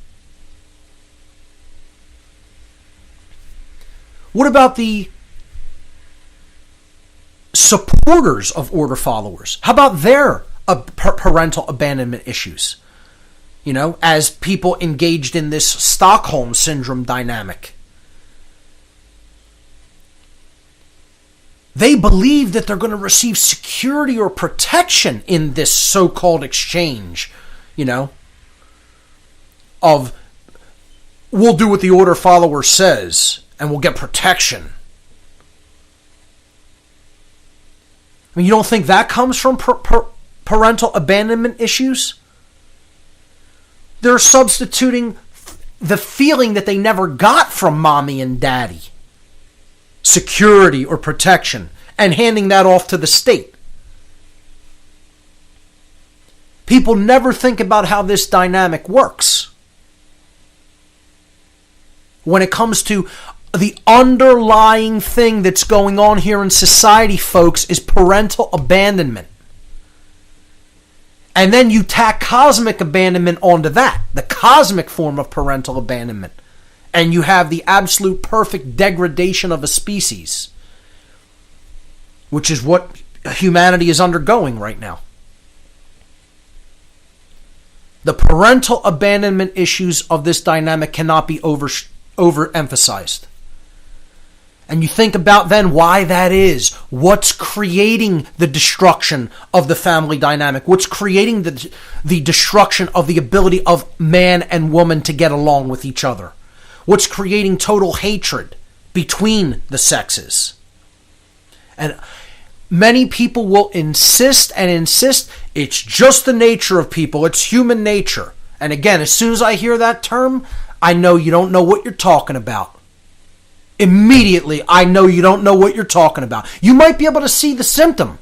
What about the supporters of order followers? How about their parental abandonment issues? As people engaged in this Stockholm Syndrome dynamic. They believe that they're going to receive security or protection in this so-called exchange, of we'll do what the order follower says and we'll get protection. I mean, you don't think that comes from parental abandonment issues? They're substituting the feeling that they never got from mommy and daddy, security or protection, and handing that off to the state. People never think about how this dynamic works. When it comes to the underlying thing that's going on here in society, folks, is parental abandonment. And then you tack cosmic abandonment onto that, the cosmic form of parental abandonment. And you have the absolute perfect degradation of a species, which is what humanity is undergoing right now. The parental abandonment issues of this dynamic cannot be overemphasized. And you think about then why that is. What's creating the destruction of the family dynamic? What's creating the destruction of the ability of man and woman to get along with each other? What's creating total hatred between the sexes? And many people will insist it's just the nature of people. It's human nature. And again, as soon as I hear that term, I know you don't know what you're talking about. Immediately, I know you don't know what you're talking about. You might be able to see the symptom.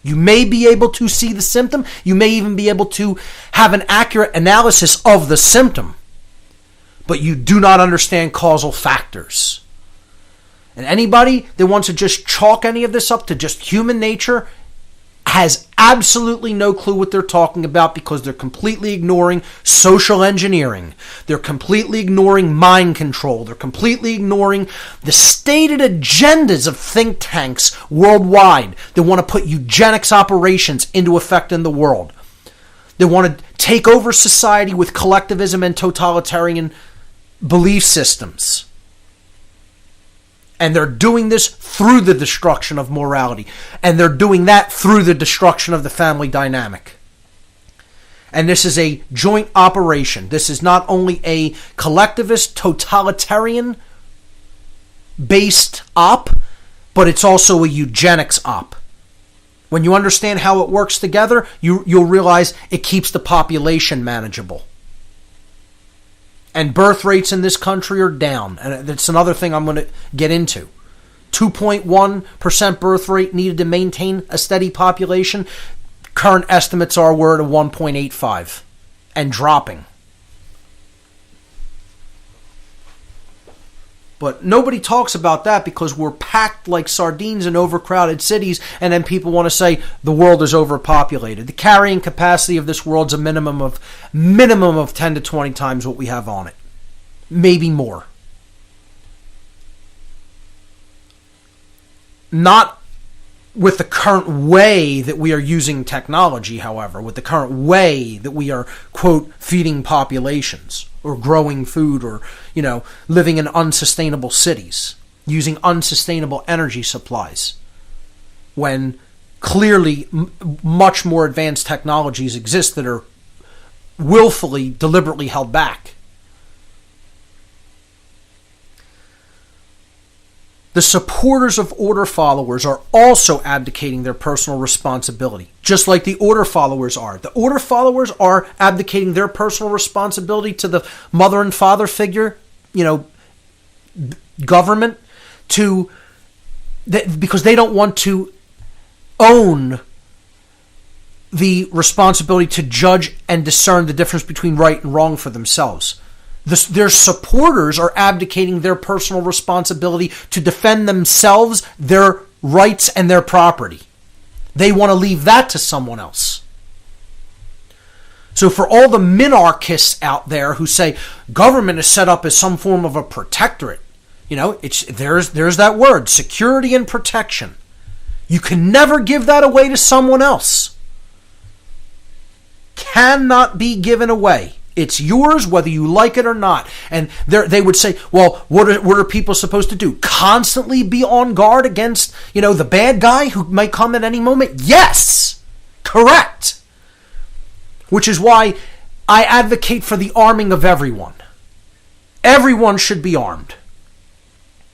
You may be able to see the symptom. You may even be able to have an accurate analysis of the symptom. But you do not understand causal factors. And anybody that wants to just chalk any of this up to just human nature has absolutely no clue what they're talking about, because they're completely ignoring social engineering. They're completely ignoring mind control. They're completely ignoring the stated agendas of think tanks worldwide that want to put eugenics operations into effect in the world. They want to take over society with collectivism and totalitarian belief systems. And they're doing this through the destruction of morality. And they're doing that through the destruction of the family dynamic. And this is a joint operation. This is not only a collectivist, totalitarian based op, but it's also a eugenics op. When you understand how it works together, you'll realize it keeps the population manageable. And birth rates in this country are down. And that's another thing I'm going to get into. 2.1% birth rate needed to maintain a steady population. Current estimates are we're at 1.85 and dropping. But nobody talks about that because we're packed like sardines in overcrowded cities, and then people want to say the world is overpopulated. The carrying capacity of this world's a minimum of 10 to 20 times what we have on it. Maybe more. Not with the current way that we are using technology, however, with the current way that we are, quote, feeding populations or growing food or, living in unsustainable cities, using unsustainable energy supplies, when clearly much more advanced technologies exist that are willfully, deliberately held back. The supporters of order followers are also abdicating their personal responsibility, just like the order followers are. The order followers are abdicating their personal responsibility to the mother and father figure, government, because they don't want to own the responsibility to judge and discern the difference between right and wrong for themselves. Their supporters are abdicating their personal responsibility to defend themselves, their rights, and their property. They want to leave that to someone else. So for all the minarchists out there who say government is set up as some form of a protectorate, there's that word, security and protection. You can never give that away to someone else. Cannot be given away. It's yours whether you like it or not. And they would say, well, what are people supposed to do? Constantly be on guard against, the bad guy who might come at any moment? Yes! Correct! Which is why I advocate for the arming of everyone. Everyone should be armed.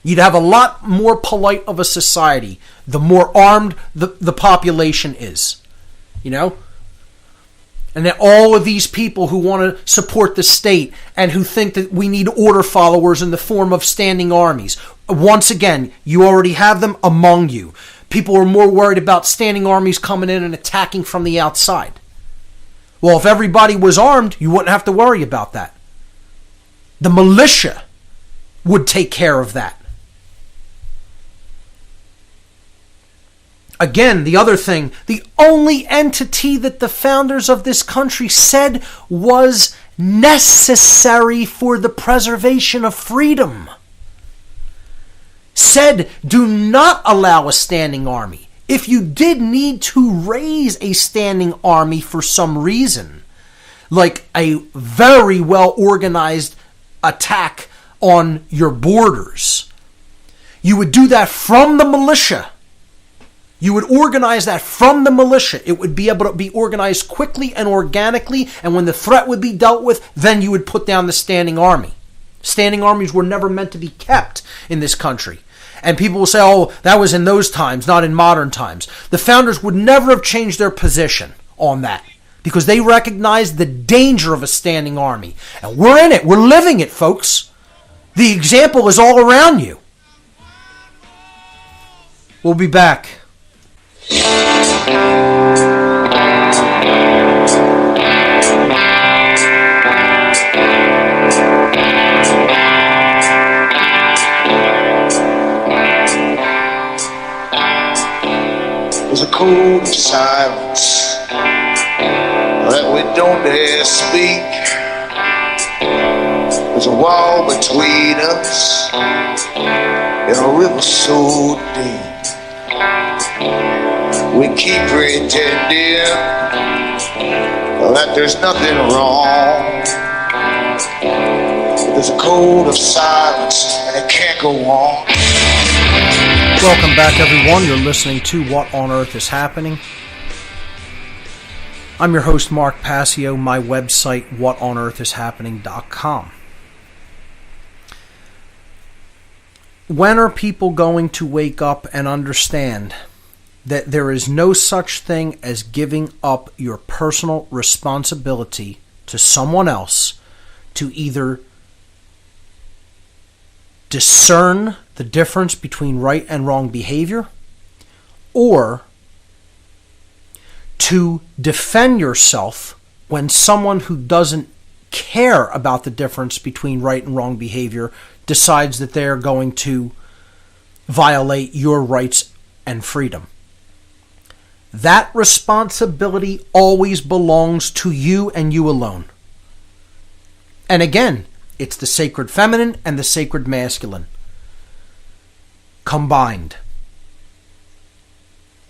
You'd have a lot more polite of a society the more armed the population is. And that all of these people who want to support the state and who think that we need order followers in the form of standing armies. Once again, you already have them among you. People are more worried about standing armies coming in and attacking from the outside. Well, if everybody was armed, you wouldn't have to worry about that. The militia would take care of that. Again, the other thing, the only entity that the founders of this country said was necessary for the preservation of freedom, said, do not allow a standing army. If you did need to raise a standing army for some reason, like a very well organized attack on your borders, you would do that from the militia. You would organize that from the militia. It would be able to be organized quickly and organically, and when the threat would be dealt with, then you would put down the standing army. Standing armies were never meant to be kept in this country. And people will say, oh, that was in those times, not in modern times. The founders would never have changed their position on that because they recognized the danger of a standing army. And we're in it. We're living it, folks. The example is all around you. We'll be back. There's a code of silence that we don't dare speak. There's a wall between us and a river so deep. We keep pretending that there's nothing wrong. There's a code of silence and it can't go on. Welcome back, everyone. You're listening to What on Earth is Happening. I'm your host, Mark Passio. My website, whatonearthishappening.com. When are people going to wake up and understand that there is no such thing as giving up your personal responsibility to someone else to either discern the difference between right and wrong behavior, or to defend yourself when someone who doesn't care about the difference between right and wrong behavior decides that they're going to violate your rights and freedom? That responsibility always belongs to you and you alone. And again, it's the sacred feminine and the sacred masculine combined.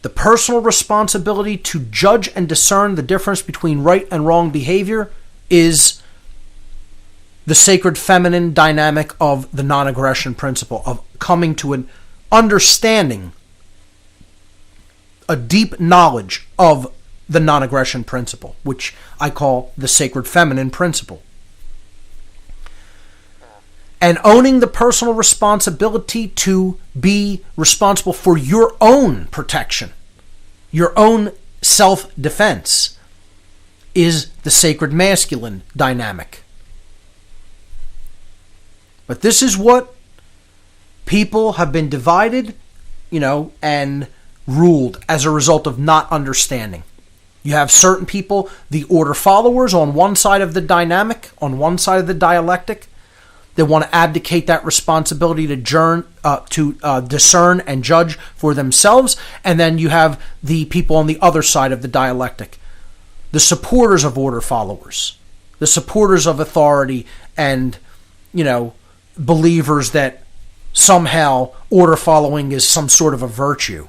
The personal responsibility to judge and discern the difference between right and wrong behavior is the sacred feminine dynamic of the non-aggression principle, of coming to an understanding, a deep knowledge of the non-aggression principle, which I call the sacred feminine principle. And owning the personal responsibility to be responsible for your own protection, your own self-defense, is the sacred masculine dynamic. But this is what people have been divided, and ruled as a result of not understanding. You have certain people, the order followers, on one side of the dynamic, on one side of the dialectic. They want to abdicate that responsibility to discern and judge for themselves. And then you have the people on the other side of the dialectic, the supporters of order followers, the supporters of authority, and, believers that somehow order following is some sort of a virtue.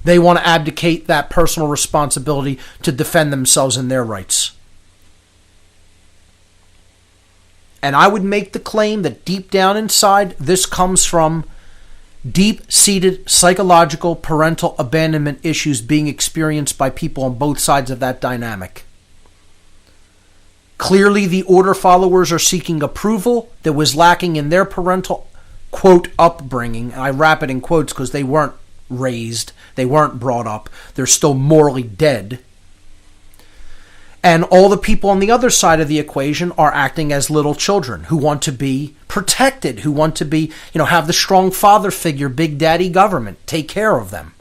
They want to abdicate that personal responsibility to defend themselves and their rights. And I would make the claim that deep down inside, this comes from deep-seated psychological parental abandonment issues being experienced by people on both sides of that dynamic. Clearly, the order followers are seeking approval that was lacking in their parental, quote, upbringing. And I wrap it in quotes because they weren't raised, they weren't brought up, they're still morally dead. And all the people on the other side of the equation are acting as little children who want to be protected, who want to be, have the strong father figure, big daddy government, take care of them,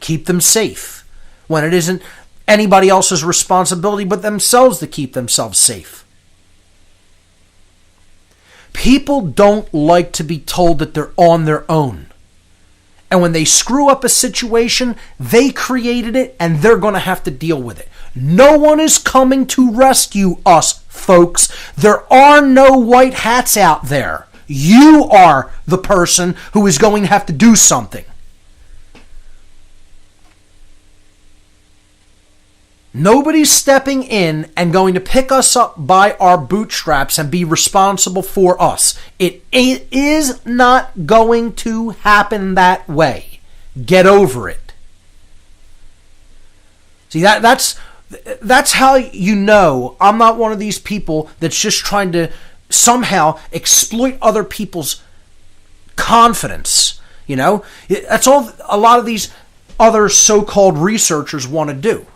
keep them safe. When it isn't, anybody else's responsibility but themselves to keep themselves safe. People don't like to be told that they're on their own. And when they screw up a situation, they created it and they're going to have to deal with it. No one is coming to rescue us, folks. There are no white hats out there. You are the person who is going to have to do something. Nobody's stepping in and going to pick us up by our bootstraps and be responsible for us. It is not going to happen that way. Get over it. See, that's how you know I'm not one of these people that's just trying to somehow exploit other people's confidence. You know, that's all a lot of these other so-called researchers want to do.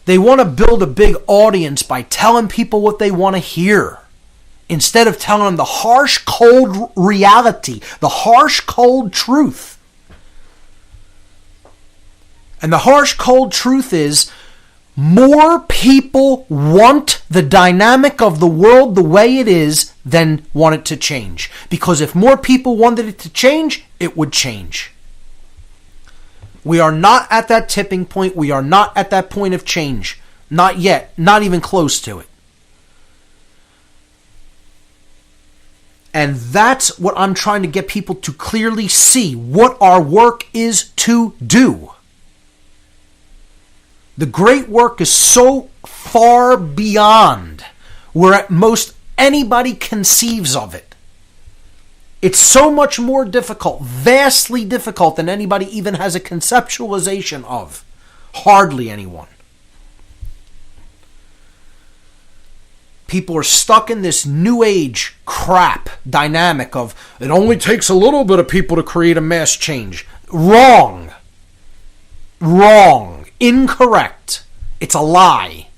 They want to build a big audience by telling people what they want to hear, instead of telling them the harsh, cold reality, the harsh, cold truth. And the harsh, cold truth is, more people want the dynamic of the world the way it is than want it to change. Because if more people wanted it to change, it would change. We are not at that tipping point. We are not at that point of change. Not yet. Not even close to it. And that's what I'm trying to get people to clearly see. What our work is to do. The great work is so far beyond where most anybody conceives of it. It's so much more difficult, vastly difficult than anybody even has a conceptualization of. Hardly anyone. People are stuck in this new age crap dynamic of it only takes a little bit of people to create a mass change. Wrong. Wrong. Incorrect. It's a lie.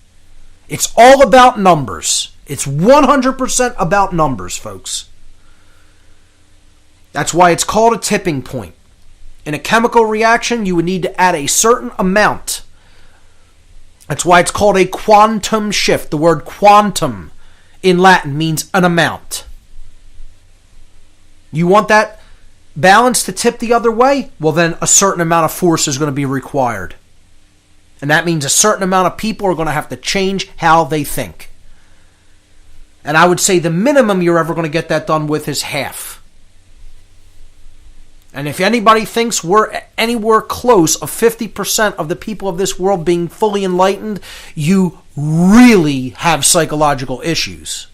It's all about numbers. It's 100% about numbers, folks. That's why it's called a tipping point. In a chemical reaction, you would need to add a certain amount. That's why it's called a quantum shift. The word quantum in Latin means an amount. You want that balance to tip the other way? Well, then a certain amount of force is going to be required. And that means a certain amount of people are going to have to change how they think. And I would say the minimum you're ever going to get that done with is half. And if anybody thinks we're anywhere close of 50% of the people of this world being fully enlightened, you really have psychological issues.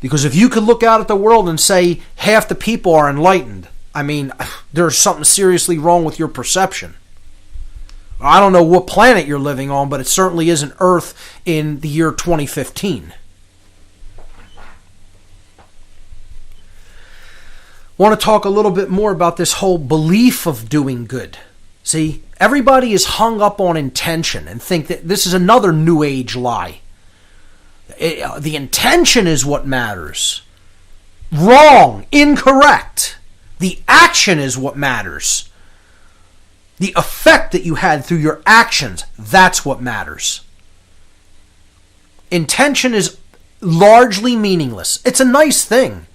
Because if you could look out at the world and say half the people are enlightened, I mean, there's something seriously wrong with your perception. I don't know what planet you're living on, but it certainly isn't Earth in the year 2015. Want to talk a little bit more about this whole belief of doing good. See, everybody is hung up on intention and think that this is another new age lie. The intention is what matters. Wrong. Incorrect. The action is what matters. The effect that you had through your actions, that's what matters. Intention is largely meaningless. It's a nice thing.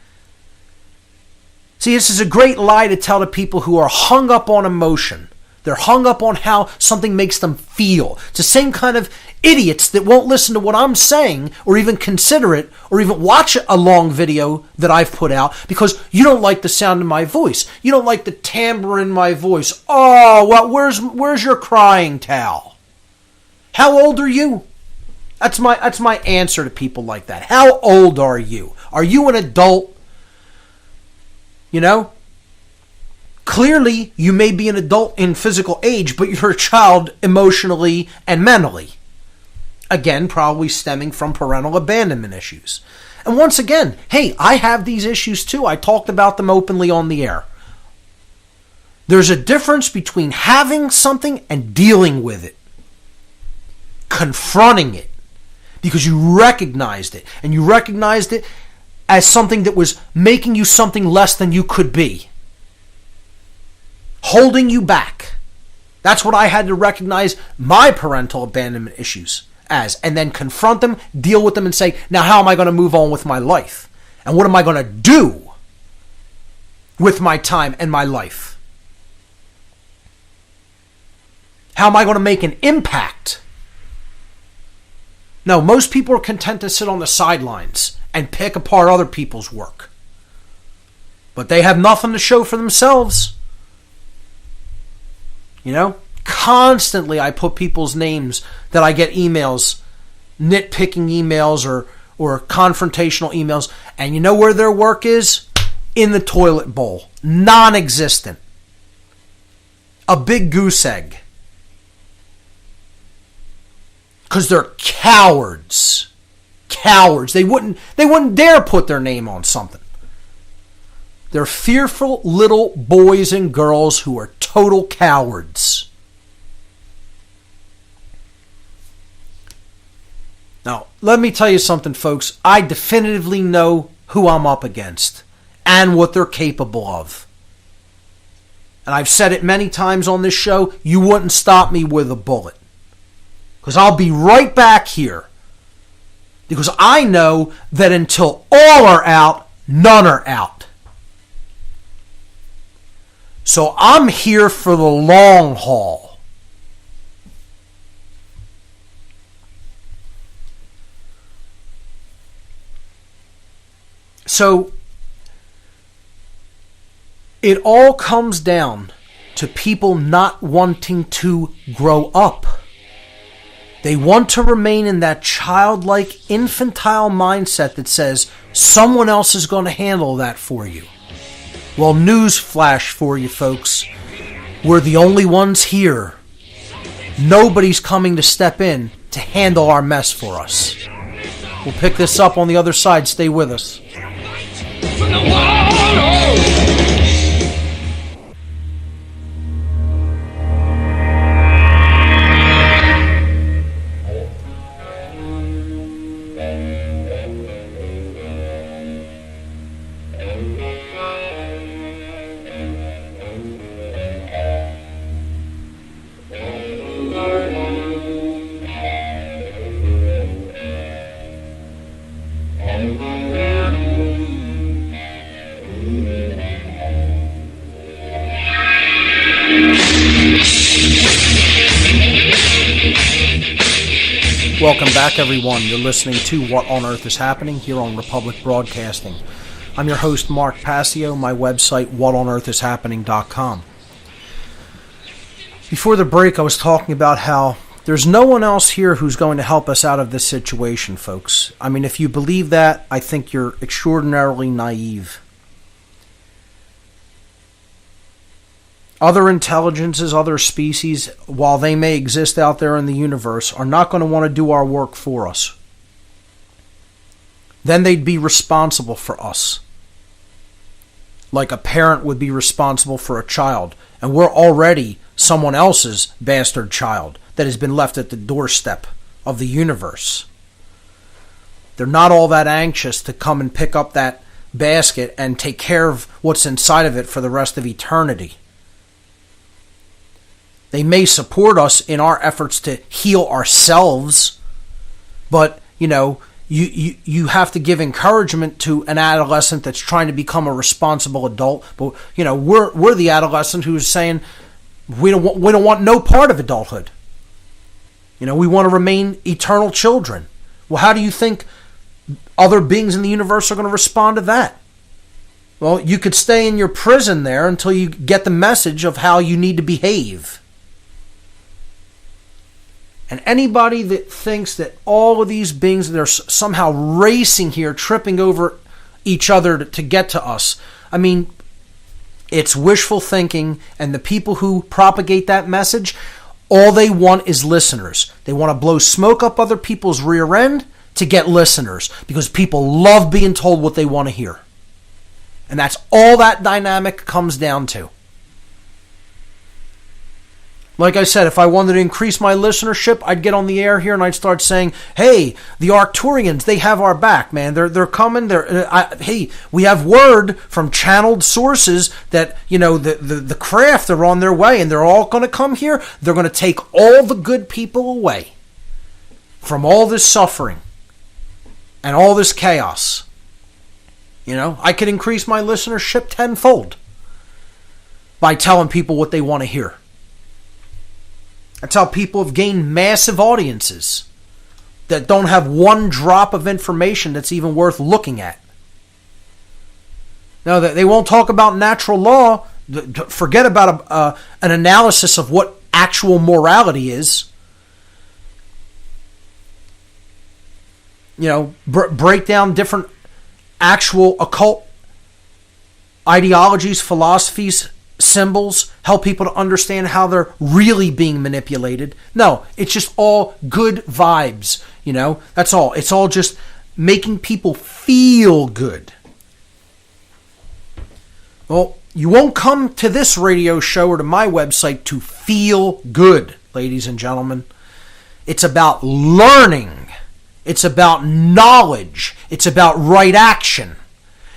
See, this is a great lie to tell to people who are hung up on emotion. They're hung up on how something makes them feel. It's the same kind of idiots that won't listen to what I'm saying or even consider it or even watch a long video that I've put out because you don't like the sound of my voice. You don't like the timbre in my voice. Oh, well, where's your crying towel? How old are you? That's my answer to people like that. How old are you? Are you an adult? You know, clearly you may be an adult in physical age, but you're a child emotionally and mentally. Again, probably stemming from parental abandonment issues. And once again, hey, I have these issues too. I talked about them openly on the air. There's a difference between having something and dealing with it. Confronting it. Because you recognized it. And you recognized it as something that was making you something less than you could be. Holding you back. That's what I had to recognize my parental abandonment issues as, and then confront them, deal with them, and say, now how am I going to move on with my life? And what am I going to do with my time and my life? How am I going to make an impact? No, most people are content to sit on the sidelines and pick apart other people's work. But they have nothing to show for themselves. You know, constantly I put people's names that I get emails, nitpicking emails or confrontational emails, and you know where their work is? In the toilet bowl. Non-existent. A big goose egg. Because they're cowards. Cowards. They wouldn't dare put their name on something. They're fearful little boys and girls who are total cowards. Now, let me tell you something, folks. I definitively know who I'm up against and what they're capable of. And I've said it many times on this show, you wouldn't stop me with a bullet. Because I'll be right back here. Because I know that until all are out, none are out. So I'm here for the long haul. So it all comes down to people not wanting to grow up. They want to remain in that childlike, infantile mindset that says someone else is going to handle that for you. Well, news flash for you folks. We're the only ones here. Nobody's coming to step in to handle our mess for us. We'll pick this up on the other side. Stay with us. Welcome back, everyone. You're listening to What on Earth is Happening here on Republic Broadcasting. I'm your host, Mark Passio. My website, whatonearthishappening.com. Before the break, I was talking about how there's no one else here who's going to help us out of this situation, folks. I mean, if you believe that, I think you're extraordinarily naive. Other intelligences, other species, while they may exist out there in the universe, are not going to want to do our work for us. Then they'd be responsible for us. Like a parent would be responsible for a child. And we're already someone else's bastard child that has been left at the doorstep of the universe. They're not all that anxious to come and pick up that basket and take care of what's inside of it for the rest of eternity. They may support us in our efforts to heal ourselves, but, you know, you have to give encouragement to an adolescent that's trying to become a responsible adult. But, you know, we're the adolescent who's saying we don't want no part of adulthood. You know, we want to remain eternal children. Well, how do you think other beings in the universe are going to respond to that? Well, you could stay in your prison there until you get the message of how you need to behave. And anybody that thinks that all of these beings that are somehow racing here, tripping over each other to get to us, I mean, it's wishful thinking, and the people who propagate that message, all they want is listeners. They want to blow smoke up other people's rear end to get listeners, because people love being told what they want to hear. And that's all that dynamic comes down to. Like I said, if I wanted to increase my listenership, I'd get on the air here and I'd start saying, "Hey, the Arcturians, they have our back, man. They're coming. Hey, we have word from channeled sources that the craft are on their way and they're all going to come here. They're going to take all the good people away from all this suffering and all this chaos." I could increase my listenership tenfold by telling people what they want to hear. That's how people have gained massive audiences that don't have one drop of information that's even worth looking at. Now, they won't talk about natural law. Forget about an analysis of what actual morality is. Break down different actual occult ideologies, philosophies, symbols, help people to understand how they're really being manipulated. No, it's just all good vibes, That's all. It's all just making people feel good. Well, you won't come to this radio show or to my website to feel good, ladies and gentlemen. It's about learning. It's about knowledge. It's about right action.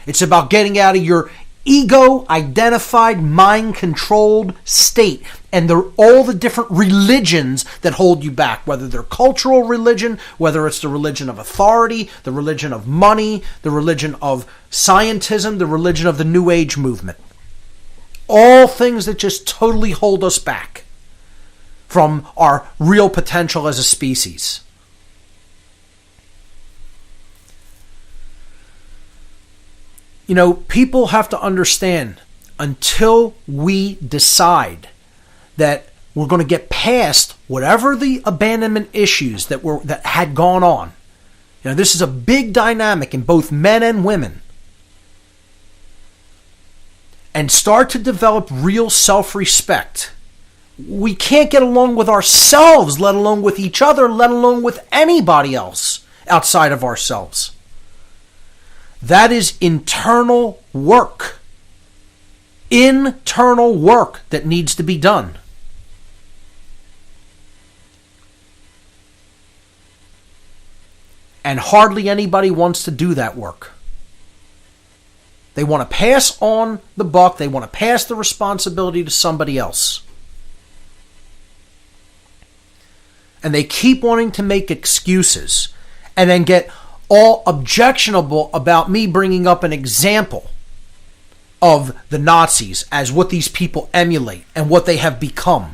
It's about getting out of your ego-identified, mind-controlled state. And they're all the different religions that hold you back, whether they're cultural religion, whether it's the religion of authority, the religion of money, the religion of scientism, the religion of the New Age movement. All things that just totally hold us back from our real potential as a species. People have to understand, until we decide that we're going to get past whatever the abandonment issues that had gone on. This is a big dynamic in both men and women. And start to develop real self-respect. We can't get along with ourselves, let alone with each other, let alone with anybody else outside of ourselves. That is internal work. Internal work that needs to be done. And hardly anybody wants to do that work. They want to pass on the buck. They want to pass the responsibility to somebody else. And they keep wanting to make excuses and then get all objectionable about me bringing up an example of the Nazis as what these people emulate and what they have become.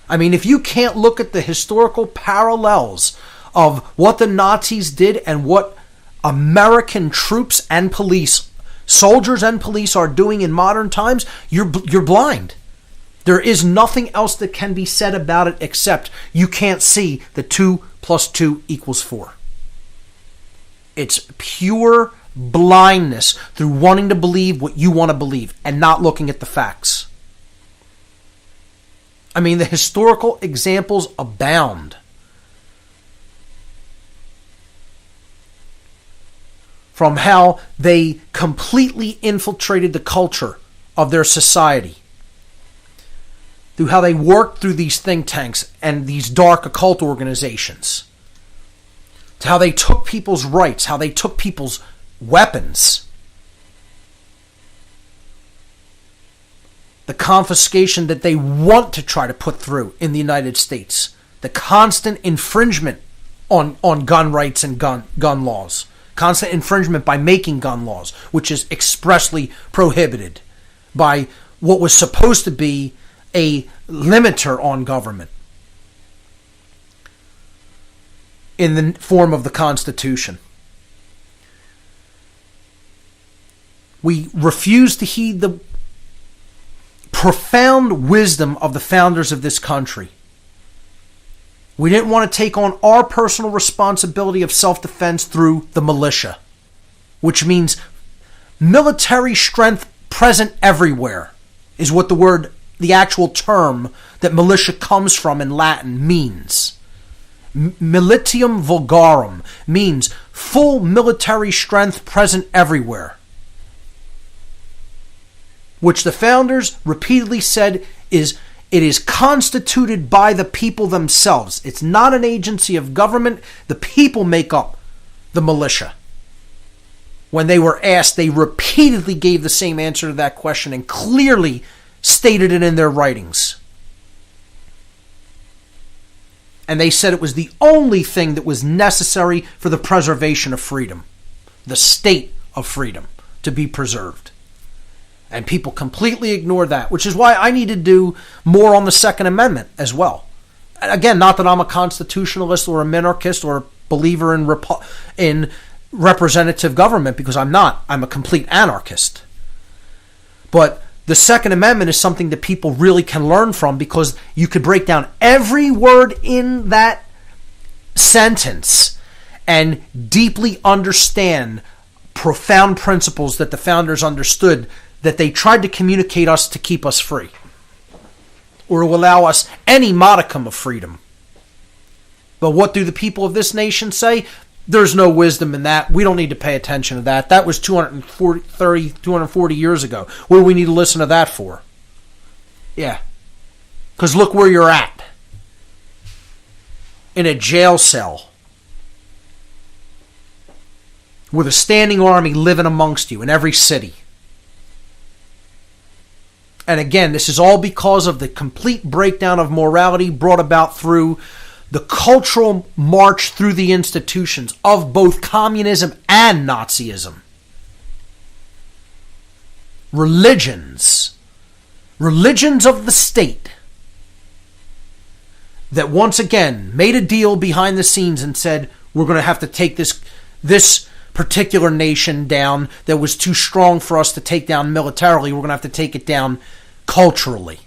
I mean, if you can't look at the historical parallels of what the Nazis did and what American troops and police, soldiers and police are doing in modern times, you're blind. There is nothing else that can be said about it except you can't see that 2 + 2 = 4. It's pure blindness through wanting to believe what you want to believe and not looking at the facts. I mean, the historical examples abound. From how they completely infiltrated the culture of their society, through how they worked through these think tanks and these dark occult organizations, to how they took people's rights, how they took people's weapons, the confiscation that they want to try to put through in the United States, the constant infringement on gun rights and gun laws, constant infringement by making gun laws, which is expressly prohibited by what was supposed to be a limiter on government in the form of the Constitution. We refuse to heed the profound wisdom of the founders of this country. We didn't want to take on our personal responsibility of self-defense through the militia, which means military strength present everywhere is what the actual term that militia comes from in Latin means. Militium vulgarum means full military strength present everywhere, which the founders repeatedly said is It is constituted by the people themselves. It's not an agency of government. The people make up the militia. When they were asked, they repeatedly gave the same answer to that question and clearly stated it in their writings. And they said it was the only thing that was necessary for the preservation of freedom, the state of freedom to be preserved. And people completely ignored that, which is why I need to do more on the Second Amendment as well. Again, not that I'm a constitutionalist or a minarchist or a believer in representative government, because I'm not. I'm a complete anarchist. But the Second Amendment is something that people really can learn from, because you could break down every word in that sentence and deeply understand profound principles that the founders understood, that they tried to communicate us to keep us free, or to allow us any modicum of freedom. But what do the people of this nation say? There's no wisdom in that. We don't need to pay attention to that. That was 240 years ago. What do we need to listen to that for? Yeah. Because look where you're at. In a jail cell. With a standing army living amongst you in every city. And again, this is all because of the complete breakdown of morality brought about through the cultural march through the institutions of both communism and Nazism. Religions of the state that once again made a deal behind the scenes and said, we're going to have to take this particular nation down that was too strong for us to take down militarily. We're going to have to take it down culturally.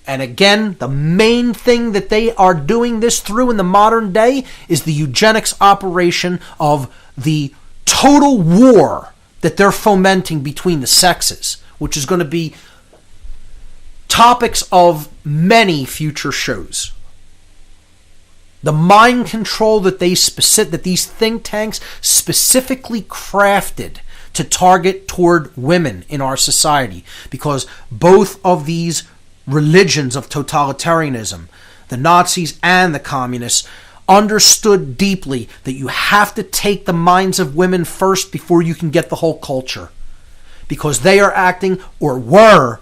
And again, the main thing that they are doing this through in the modern day is the eugenics operation of the total war that they're fomenting between the sexes, which is going to be topics of many future shows. The mind control that these think tanks specifically crafted to target toward women in our society, because both of these religions of totalitarianism, the Nazis and the communists, understood deeply that you have to take the minds of women first before you can get the whole culture. Because they are acting, or were,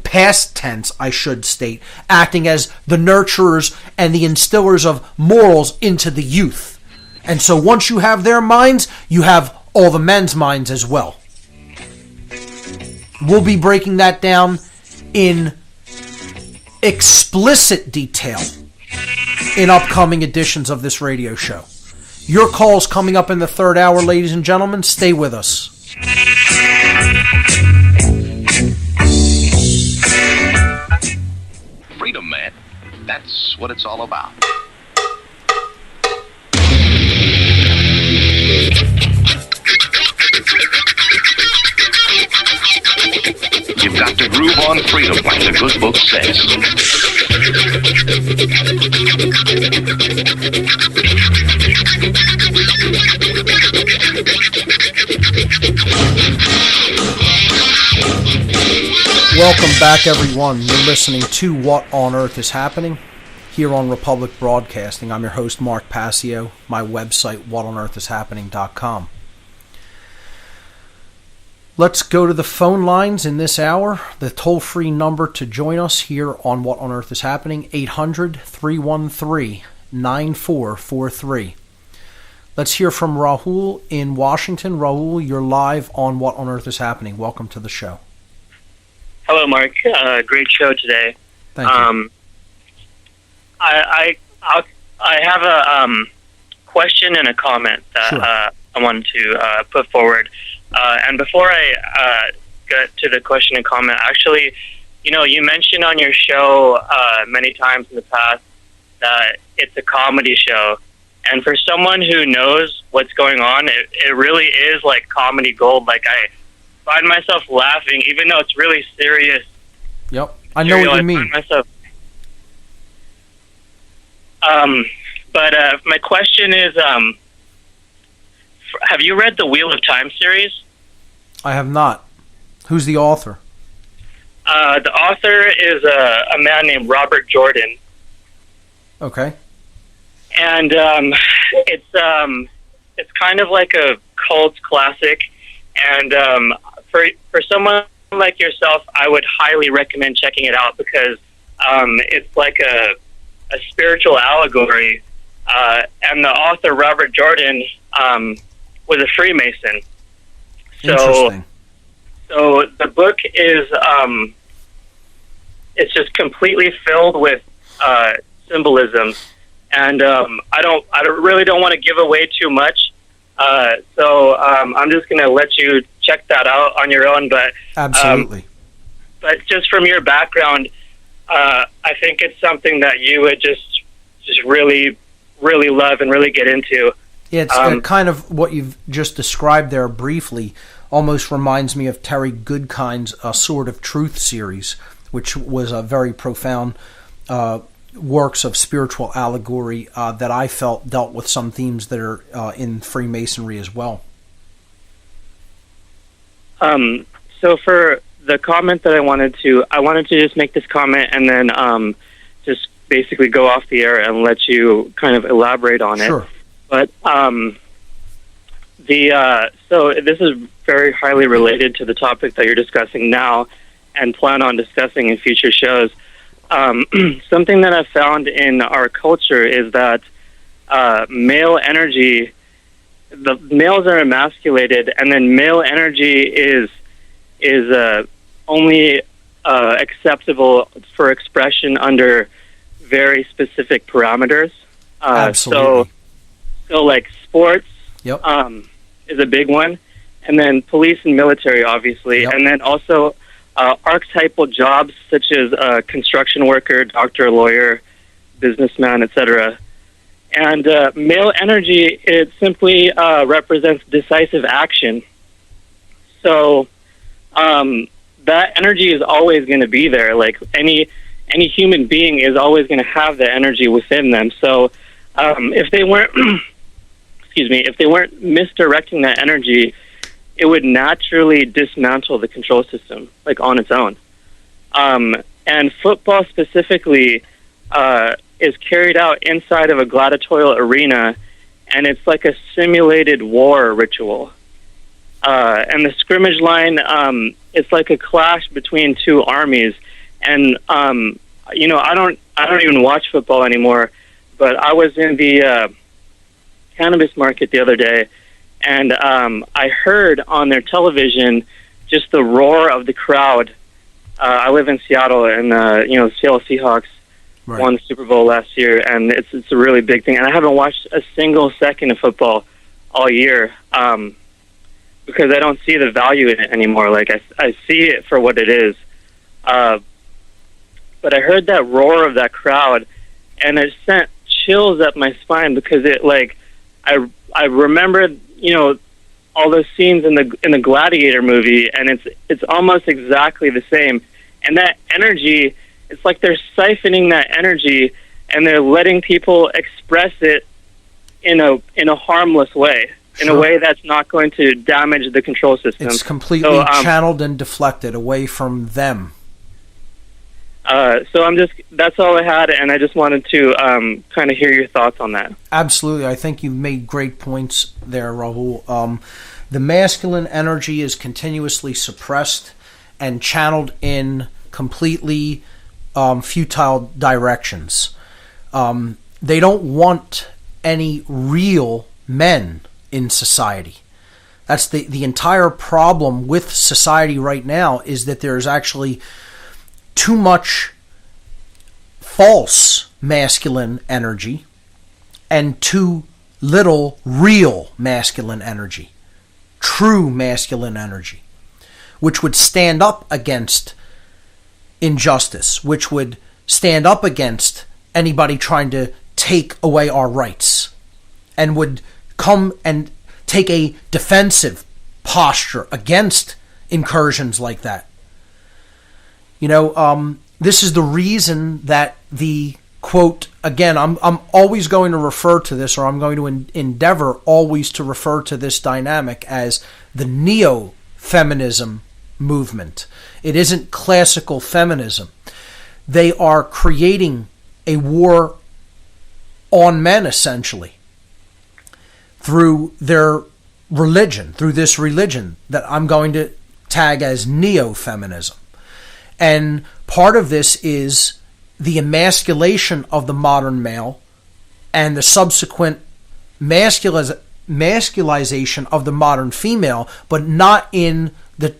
past tense I should state, acting as the nurturers and the instillers of morals into the youth. And so once you have their minds, you have all the men's minds as well. We'll be breaking that down in explicit detail in upcoming editions of this radio show. Your call's coming up in the third hour, ladies and gentlemen. Stay with us. Freedom, man. That's what it's all about. You've got to groove on freedom, like the good book says. Welcome back, everyone. You're listening to What on Earth is Happening here on Republic Broadcasting. I'm your host, Mark Passio. My website, whatonearthishappening.com. Let's go to the phone lines in this hour. The toll-free number to join us here on What on Earth is Happening, 800-313-9443. Let's hear from Rahul in Washington. Rahul, you're live on What on Earth is Happening. Welcome to the show. Hello, Mark. Great show today. Thank you. I have a question and a comment that Sure. I wanted to put forward. And before I get to the question and comment, actually, you mentioned on your show many times in the past that it's a comedy show. And for someone who knows what's going on, it really is like comedy gold. Like, I find myself laughing, even though it's really serious. Yep, I know what you mean. But my question is, have you read the Wheel of Time series? I have not. Who's the author? The author is a man named Robert Jordan. Okay. And it's kind of like a cult classic. And for someone like yourself, I would highly recommend checking it out because it's like a spiritual allegory. And the author, Robert Jordan, was a Freemason. Interesting. So the book is it's just completely filled with symbolism, and I really don't want to give away too much. So I'm just going to let you check that out on your own. But absolutely. But just from your background, I think it's something that you would just really, really love and really get into. Yeah, it's kind of what you've just described there briefly. Almost reminds me of Terry Goodkind's Sword of Truth series, which was a very profound works of spiritual allegory that I felt dealt with some themes that are in Freemasonry as well. So for the comment that I wanted to just make this comment and then just basically go off the air and let you kind of elaborate on it. Sure. But so this is very highly related to the topic that you're discussing now and plan on discussing in future shows. Something that I've found in our culture is that male energy, the males are emasculated, and then male energy is only acceptable for expression under very specific parameters. Absolutely. So like sports, yep. Is a big one, and then police and military, obviously, yep. and then also archetypal jobs such as construction worker, doctor, lawyer, businessman, etc. And male energy, it simply represents decisive action. So that energy is always going to be there. Like any human being is always going to have the energy within them. So if they weren't if they weren't misdirecting that energy, it would naturally dismantle the control system, like on its own. And football specifically is carried out inside of a gladiatorial arena, and it's like a simulated war ritual. And the scrimmage line, it's like a clash between two armies. And I don't even watch football anymore, but I was in the cannabis market the other day, and I heard on their television just the roar of the crowd. I live in Seattle, and the Seattle Seahawks won the Super Bowl last year, and it's a really big thing. And I haven't watched a single second of football all year because I don't see the value in it anymore. Like I see it for what it is. But I heard that roar of that crowd, and it sent chills up my spine because it I remembered, all those scenes in the Gladiator movie, and it's almost exactly the same. And that energy, it's like they're siphoning that energy, and they're letting people express it in a harmless way, in a way that's not going to damage the control system. It's completely channeled and deflected away from them. So that's all I had, and I just wanted to kind of hear your thoughts on that. Absolutely. I think you've made great points there, Rahul. The masculine energy is continuously suppressed and channeled in completely futile directions. They don't want any real men in society. That's the entire problem with society right now, is that there's actually too much false masculine energy and too little real masculine energy, true masculine energy, which would stand up against injustice, which would stand up against anybody trying to take away our rights, and would come and take a defensive posture against incursions like that. This is the reason that the quote, again, I'm always going to refer to this, or I'm going to endeavor always to refer to this dynamic as the Neo-feminism movement. It isn't classical feminism. They are creating a war on men, essentially, through their religion, through this religion that I'm going to tag as Neo-feminism. And part of this is the emasculation of the modern male and the subsequent masculization of the modern female, but not in the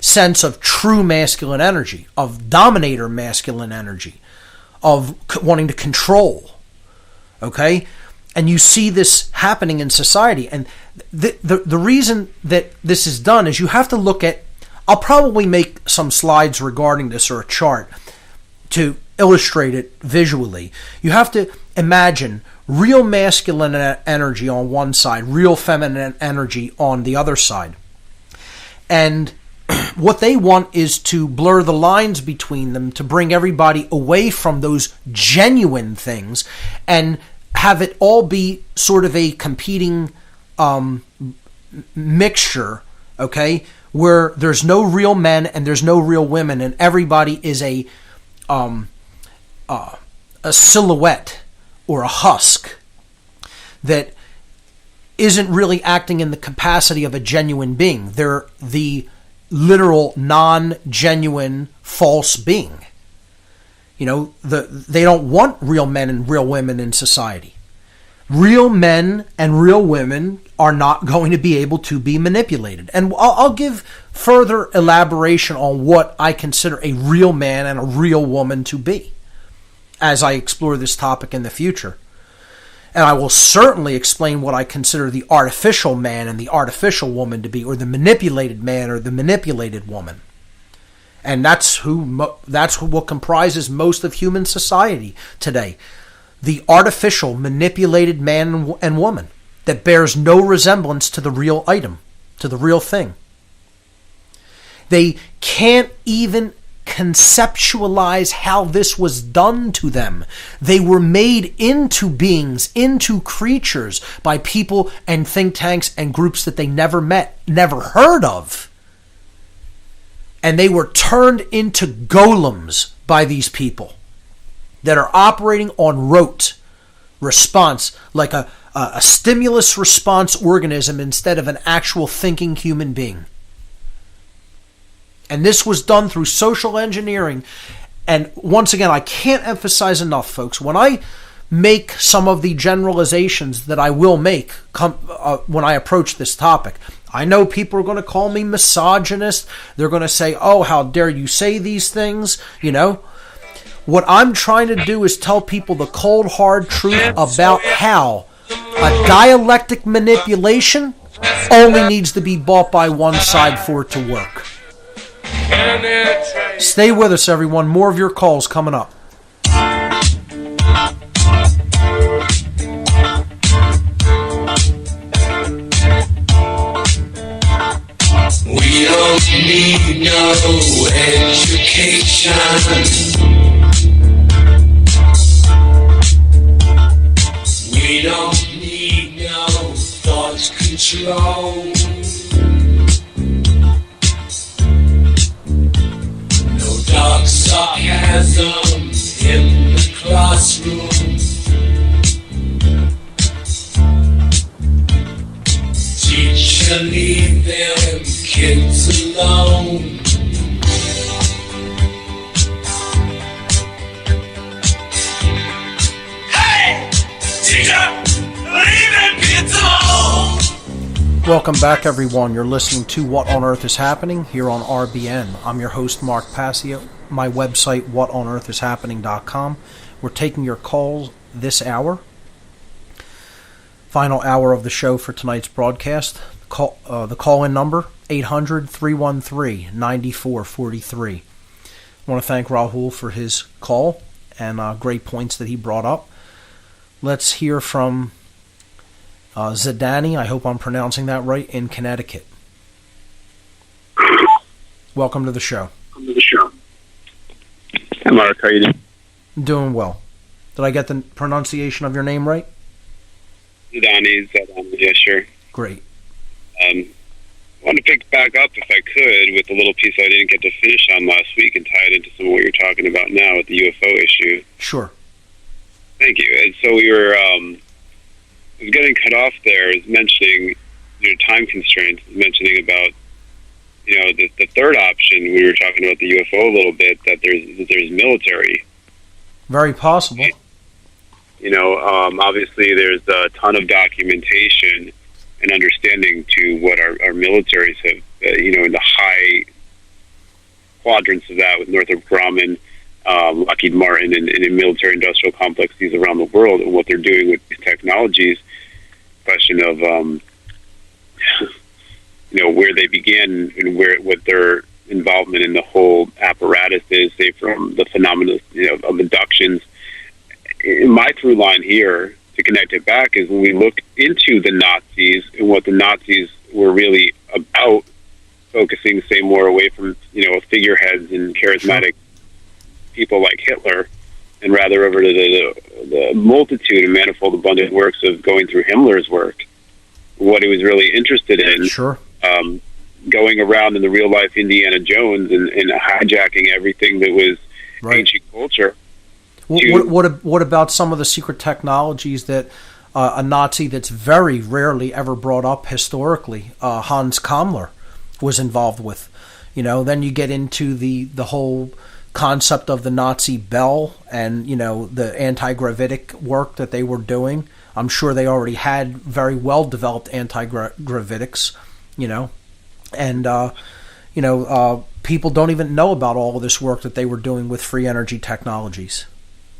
sense of true masculine energy, of dominator masculine energy, of wanting to control. Okay? And you see this happening in society. And the reason that this is done is you have to look at, I'll probably make some slides regarding this or a chart to illustrate it visually. You have to imagine real masculine energy on one side, real feminine energy on the other side. And what they want is to blur the lines between them, to bring everybody away from those genuine things and have it all be sort of a competing mixture, okay, where there's no real men and there's no real women, and everybody is a silhouette or a husk that isn't really acting in the capacity of a genuine being. They're the literal, non-genuine, false being. You know, they don't want real men and real women in society. Real men and real women are not going to be able to be manipulated. And I'll give further elaboration on what I consider a real man and a real woman to be as I explore this topic in the future. And I will certainly explain what I consider the artificial man and the artificial woman to be, or the manipulated man or the manipulated woman. And that's what comprises most of human society today. The artificial, manipulated man and woman that bears no resemblance to the real item, to the real thing. They can't even conceptualize how this was done to them. They were made into beings, into creatures by people and think tanks and groups that they never met, never heard of. And they were turned into golems by these people that are operating on rote response, like a stimulus response organism instead of an actual thinking human being. And this was done through social engineering. And once again, I can't emphasize enough, folks, when I make some of the generalizations that I will make when I approach this topic, I know people are going to call me misogynist. They're going to say, oh, how dare you say these things, you know. What I'm trying to do is tell people the cold, hard truth about how a dialectic manipulation only needs to be bought by one side for it to work. Stay with us, everyone. More of your calls coming up. We don't need no education. We don't need no thought control. No dark sarcasm in the classroom. Teacher, leave them kids alone. Hey! Teacher, leave them kids alone! Welcome back, everyone. You're listening to What on Earth is Happening here on RBN. I'm your host, Mark Passio. My website, whatonearthishappening.com. We're taking your calls this hour. Final hour of the show for tonight's broadcast. The call-in number, 800-313-9443. I want to thank Rahul for his call and great points that he brought up. Let's hear from Zadani, I hope I'm pronouncing that right, in Connecticut. Welcome to the show. Hi, Mark. How are you doing? I'm doing well. Did I get the pronunciation of your name right? Zadani, yeah, sure. Great. want to pick back up, if I could, with the little piece I didn't get to finish on last week and tie it into some of what you're talking about now with the UFO issue. Sure. Thank you. And so we were getting cut off there, mentioning time constraints, mentioning about the third option. We were talking about the UFO a little bit, that there's military. Very possible. Obviously there's a ton of documentation and understanding to what our militaries have, in the high quadrants of that with Northrop Grumman, Lockheed Martin, and in military-industrial complexes around the world, and what they're doing with these technologies. Question of, where they begin and what their involvement in the whole apparatus is, say, from the phenomena of abductions. In my through line here, to connect it back, is when we look into the Nazis and what the Nazis were really about, focusing, say, more away from, figureheads and charismatic people like Hitler, and rather over to the multitude and manifold abundant works of going through Himmler's work, what he was really interested in. Sure. Going around in the real life Indiana Jones and hijacking everything that was ancient culture. What about some of the secret technologies that a Nazi that's very rarely ever brought up historically, Hans Kammler, was involved with? Then you get into the whole concept of the Nazi bell and, the anti-gravitic work that they were doing. I'm sure they already had very well developed anti-gravitics, and people don't even know about all of this work that they were doing with free energy technologies.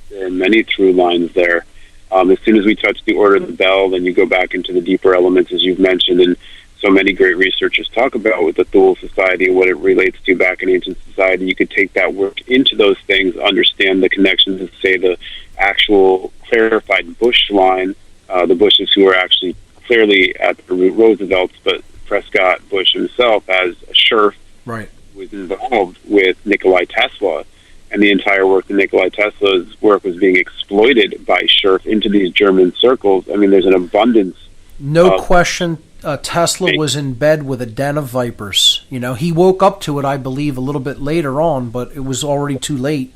There are many through lines there. As soon as we touch the order of the bell, then you go back into the deeper elements, as you've mentioned, and so many great researchers talk about with the Thule Society and what it relates to back in ancient society. You could take that work into those things, understand the connections, and say the actual clarified Bush line, the Bushes who are actually clearly at the root Roosevelt's, but Prescott Bush himself as a sheriff was involved with Nikola Tesla, and the entire work of Nikola Tesla's work was being exploited by Scherf into these German circles. I mean, there's an abundance. No question. Tesla was in bed with a den of vipers. He woke up to it, I believe, a little bit later on, but it was already too late.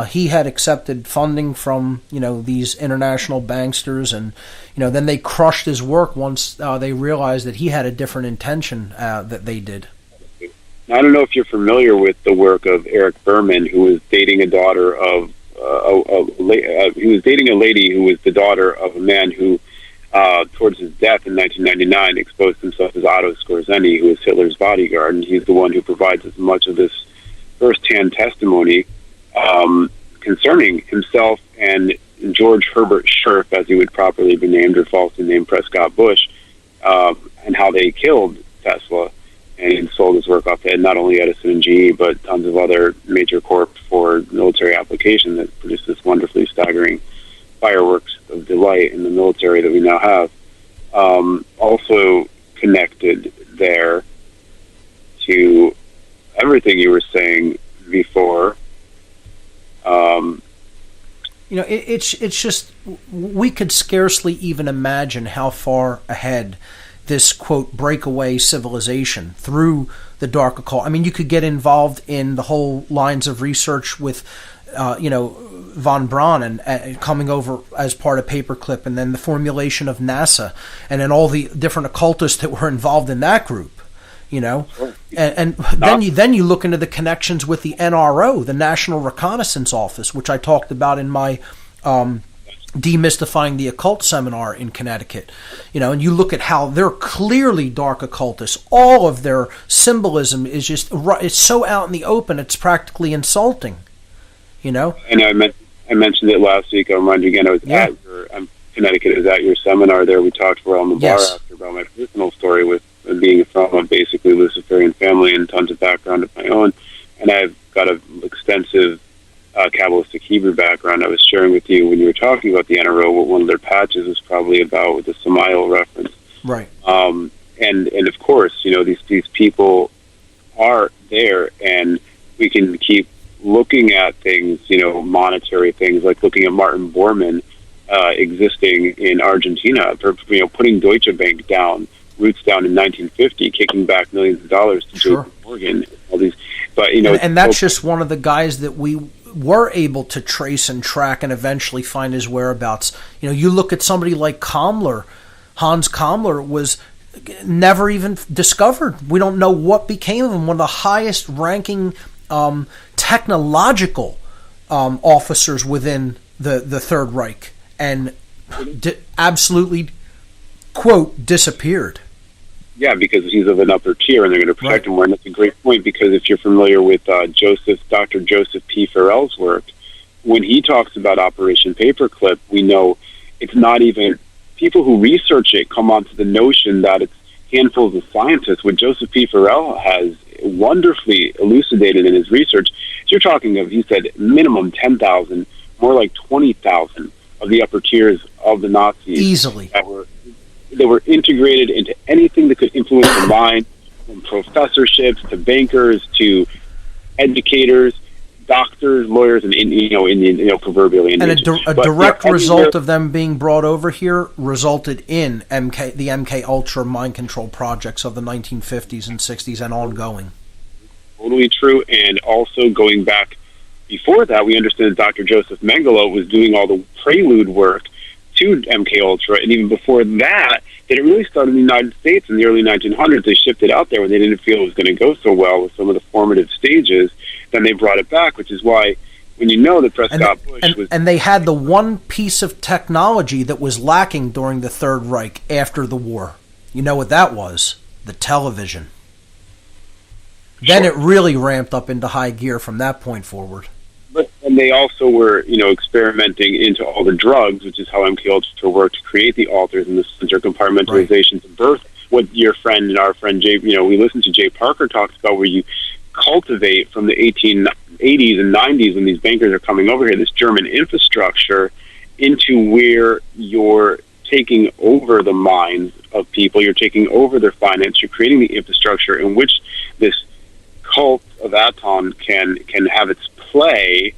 He had accepted funding from, these international banksters, and, then they crushed his work once they realized that he had a different intention that they did. I don't know if you're familiar with the work of Eric Berman, who was dating a daughter of, he was dating a lady who was the daughter of a man who, towards his death in 1999, exposed himself as Otto Skorzeny, who was Hitler's bodyguard, and he's the one who provides as much of this first-hand testimony concerning himself and George Herbert Scherf, as he would properly be named, or falsely named Prescott Bush, and how they killed Tesla and sold his work off to not only Edison and GE, but tons of other major corp for military application that produced this wonderfully staggering fireworks of delight in the military that we now have. Also connected there to everything you were saying before. It's just, we could scarcely even imagine how far ahead this, quote, breakaway civilization through the dark occult. I mean, you could get involved in the whole lines of research with, von Braun and coming over as part of Paperclip, and then the formulation of NASA, and then all the different occultists that were involved in that group, and then you look into the connections with the NRO, the National Reconnaissance Office, which I talked about in my Demystifying the Occult seminar in Connecticut, and you look at how they're clearly dark occultists. All of their symbolism is just, it's so out in the open, it's practically insulting, And I mentioned it last week. I'll remind you again, I was at your, Connecticut, I was at your seminar there. We talked for on the bar after about my personal story with being from a basically Luciferian family and tons of background of my own. And I've got an extensive Kabbalistic Hebrew background. I was sharing with you when you were talking about the NRO, what one of their patches was probably about, with the Samael reference. Right. And of course, these people are there, and we can keep looking at things, monetary things, like looking at Martin Bormann existing in Argentina, for, putting Deutsche Bank down roots down in 1950, kicking back millions of dollars to J.P. Morgan. All these, but and that's just one of the guys that we were able to trace and track and eventually find his whereabouts. You look at somebody like Kammler. Hans Kammler was never even discovered. We don't know what became of him. One of the highest ranking technological officers within the Third Reich, and absolutely, quote, disappeared. Yeah, because he's of an upper tier, and they're going to protect him more. And that's a great point, because if you're familiar with Dr. Joseph P. Farrell's work, when he talks about Operation Paperclip, we know it's not even people who research it come onto the notion that it's handfuls of scientists. What Joseph P. Farrell has wonderfully elucidated in his research, you're talking of, he said, minimum 10,000, more like 20,000 of the upper tiers of the Nazis easily that were integrated into anything that could influence the mind, from professorships to bankers to educators, doctors, lawyers, and proverbially. And a direct result of them being brought over here resulted in the MK Ultra mind control projects of the 1950s and 60s and ongoing. Totally true. And also going back before that, we understand that Dr. Joseph Mengele was doing all the prelude work to MK Ultra, and even before that, it really started in the United States in the early 1900s. They shipped it out there when they didn't feel it was going to go so well with some of the formative stages. Then they brought it back, which is why when that Prescott Bush was... And they had the one piece of technology that was lacking during the Third Reich after the war. You know what that was? The television. Then it really ramped up into high gear from that point forward. And they also were, experimenting into all the drugs, which is how MK Ultra worked to create the alters and the center compartmentalization to birth what your friend and our friend Jay, we listen to Jay Parker talks about, where you cultivate from the 1880s and 90s when these bankers are coming over here, this German infrastructure into where you're taking over the minds of people, you're taking over their finance, you're creating the infrastructure in which this cult of Aton can have its play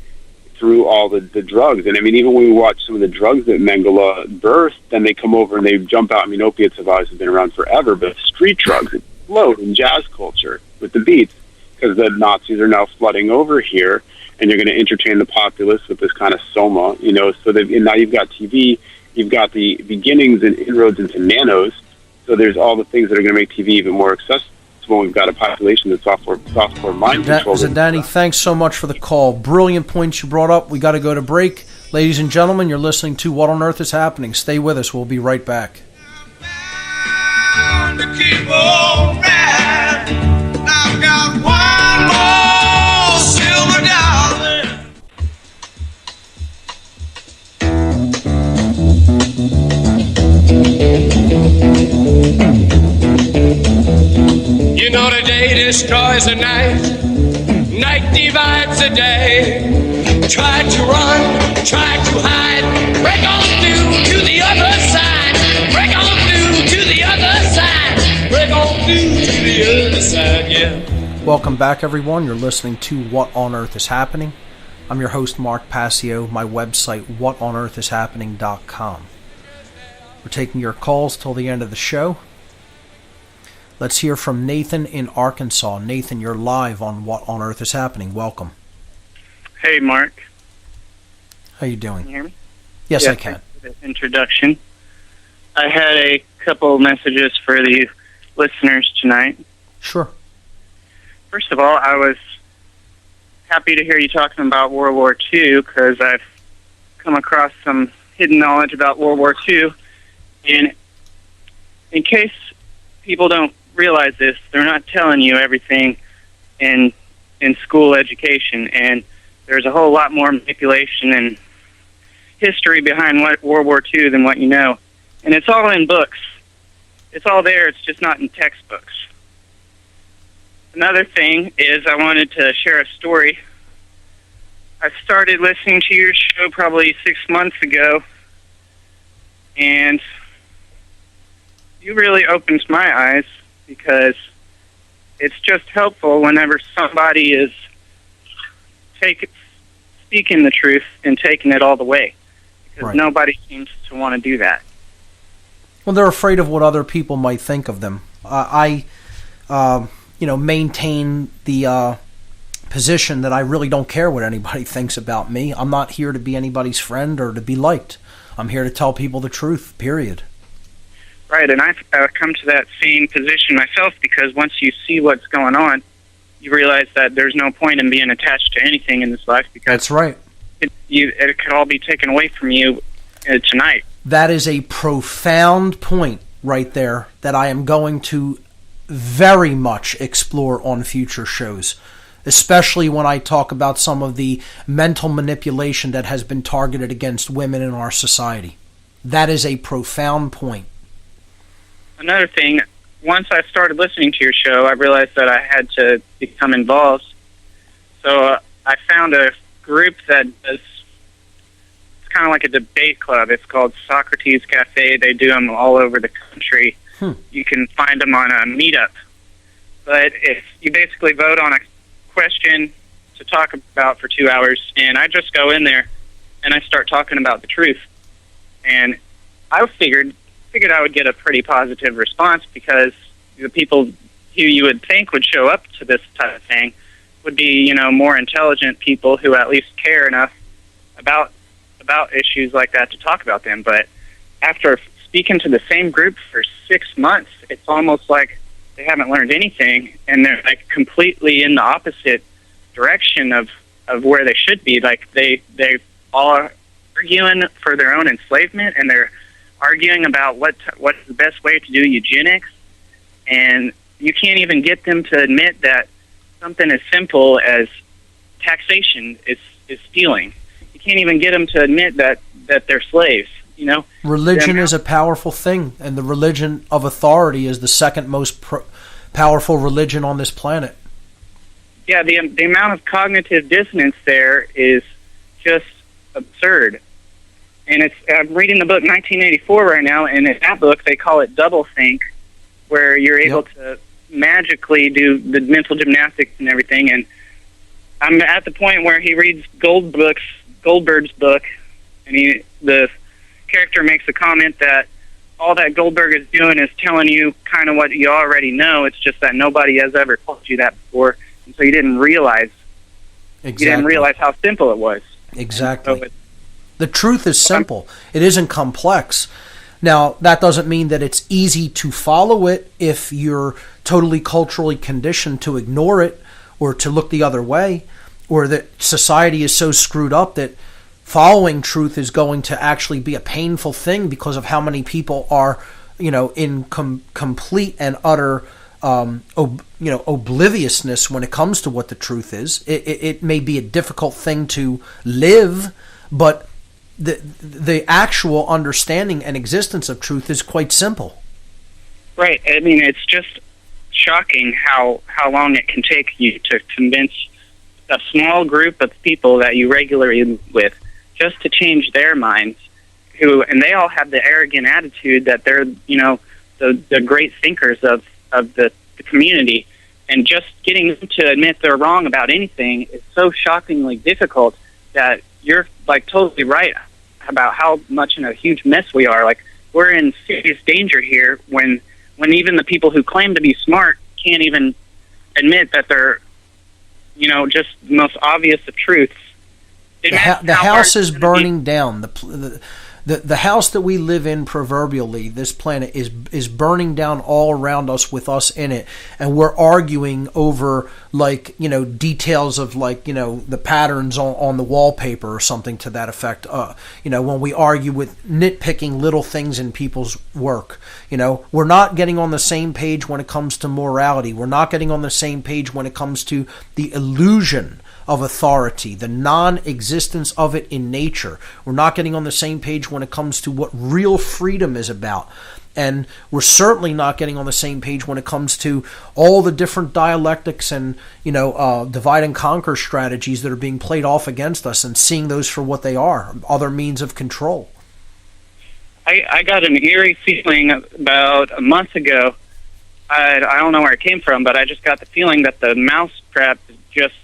through all the drugs. And I mean, even when we watch some of the drugs that Mengele birthed, then they come over and they jump out. I mean, opiates have always been around forever, but street drugs explode in jazz culture with the beats, because the Nazis are now flooding over here, and you're going to entertain the populace with this kind of soma, so and now you've got TV, you've got the beginnings and inroads into nanos, so there's all the things that are going to make TV even more accessible when we've got a population that's software mind control. So Danny, thanks so much for the call. Brilliant points you brought up. We got to go to break. Ladies and gentlemen, you're listening to What on Earth is Happening. Stay with us. We'll be right back. To keep on riding. I've got one more silver dollar. You know the day destroys the night, night divides the day. Try to run, try to hide, break on through to the other side, break on through to the other side, break on through to the other side, yeah. Welcome back, everyone. You're listening to What on Earth is Happening. I'm your host, Mark Passio. My website, whatonearthishappening.com. We're taking your calls till the end of the show. Let's hear from Nathan in Arkansas. Nathan, you're live on What on Earth is Happening. Welcome. Hey, Mark. How you doing? Can you hear me? Yes, I can. Thanks for the introduction. I had a couple messages for the listeners tonight. Sure. First of all, I was happy to hear you talking about World War II, because I've come across some hidden knowledge about World War II. And in case people don't realize this, they're not telling you everything in school education, and there's a whole lot more manipulation and history behind what World War II than what you know. And it's all in books. It's all there, it's just not in textbooks. Another thing is I wanted to share a story. I started listening to your show probably 6 months ago, and you really opened my eyes, because it's just helpful whenever somebody is speaking the truth and taking it all the way, because nobody seems to want to do that. Well, they're afraid of what other people might think of them. I maintain the position that I really don't care what anybody thinks about me. I'm not here to be anybody's friend or to be liked. I'm here to tell people the truth, period. Right, and I've come to that same position myself, because once you see what's going on, you realize that there's no point in being attached to anything in this life, because that's right. It could all be taken away from you tonight. That is a profound point right there that I am going to very much explore on future shows, especially when I talk about some of the mental manipulation that has been targeted against women in our society. That is a profound point. Another thing, once I started listening to your show, I realized that I had to become involved. So I found a group that does, it's kind of like a debate club. It's called Socrates Cafe. They do them all over the country. You can find them on a meetup. But you basically vote on a question to talk about for 2 hours, and I just go in there and I start talking about the truth. And I figured I would get a pretty positive response, because the people who you would think would show up to this type of thing would be, more intelligent people who at least care enough about issues like that to talk about them. But after speaking to the same group for 6 months, it's almost like they haven't learned anything, and they're like completely in the opposite direction of where they should be. Like they all are arguing for their own enslavement, and they're arguing about what's the best way to do eugenics, and you can't even get them to admit that something as simple as taxation is stealing. You can't even get them to admit that they're slaves. Religion is a powerful thing, and the religion of authority is the second most powerful religion on this planet. Yeah, the amount of cognitive dissonance there is just absurd. And I'm reading the book 1984 right now, and in that book they call it doublethink, where you're able to magically do the mental gymnastics and everything. And I'm at the point where he reads Goldberg's book, and the character makes a comment that all that Goldberg is doing is telling you kind of what you already know. It's just that nobody has ever told you that before, and so you didn't realize. Exactly. You didn't realize how simple it was. Exactly. So the truth is simple. It isn't complex. Now, that doesn't mean that it's easy to follow it if you're totally culturally conditioned to ignore it or to look the other way, or that society is so screwed up that following truth is going to actually be a painful thing because of how many people are, in complete and utter obliviousness when it comes to what the truth is. It may be a difficult thing to live, but the actual understanding and existence of truth is quite simple. Right. I mean, it's just shocking how long it can take you to convince a small group of people that you regularly with just to change their minds, and they all have the arrogant attitude that they're, the great thinkers of the community, and just getting them to admit they're wrong about anything is so shockingly difficult that you're like totally right about how much in a huge mess we are. Like, we're in serious danger here when even the people who claim to be smart can't even admit that they're, just the most obvious of truths. The house is burning down. The house that we live in, proverbially, this planet is burning down all around us with us in it, and we're arguing over details of the patterns on the wallpaper or something to that effect. When we argue with nitpicking little things in people's work, we're not getting on the same page when it comes to morality. We're not getting on the same page when it comes to the illusion of authority, the non-existence of it in nature. We're not getting on the same page when it comes to what real freedom is about. And we're certainly not getting on the same page when it comes to all the different dialectics and, divide and conquer strategies that are being played off against us, and seeing those for what they are, other means of control. I got an eerie feeling about a month ago. I don't know where it came from, but I just got the feeling that the mouse trap just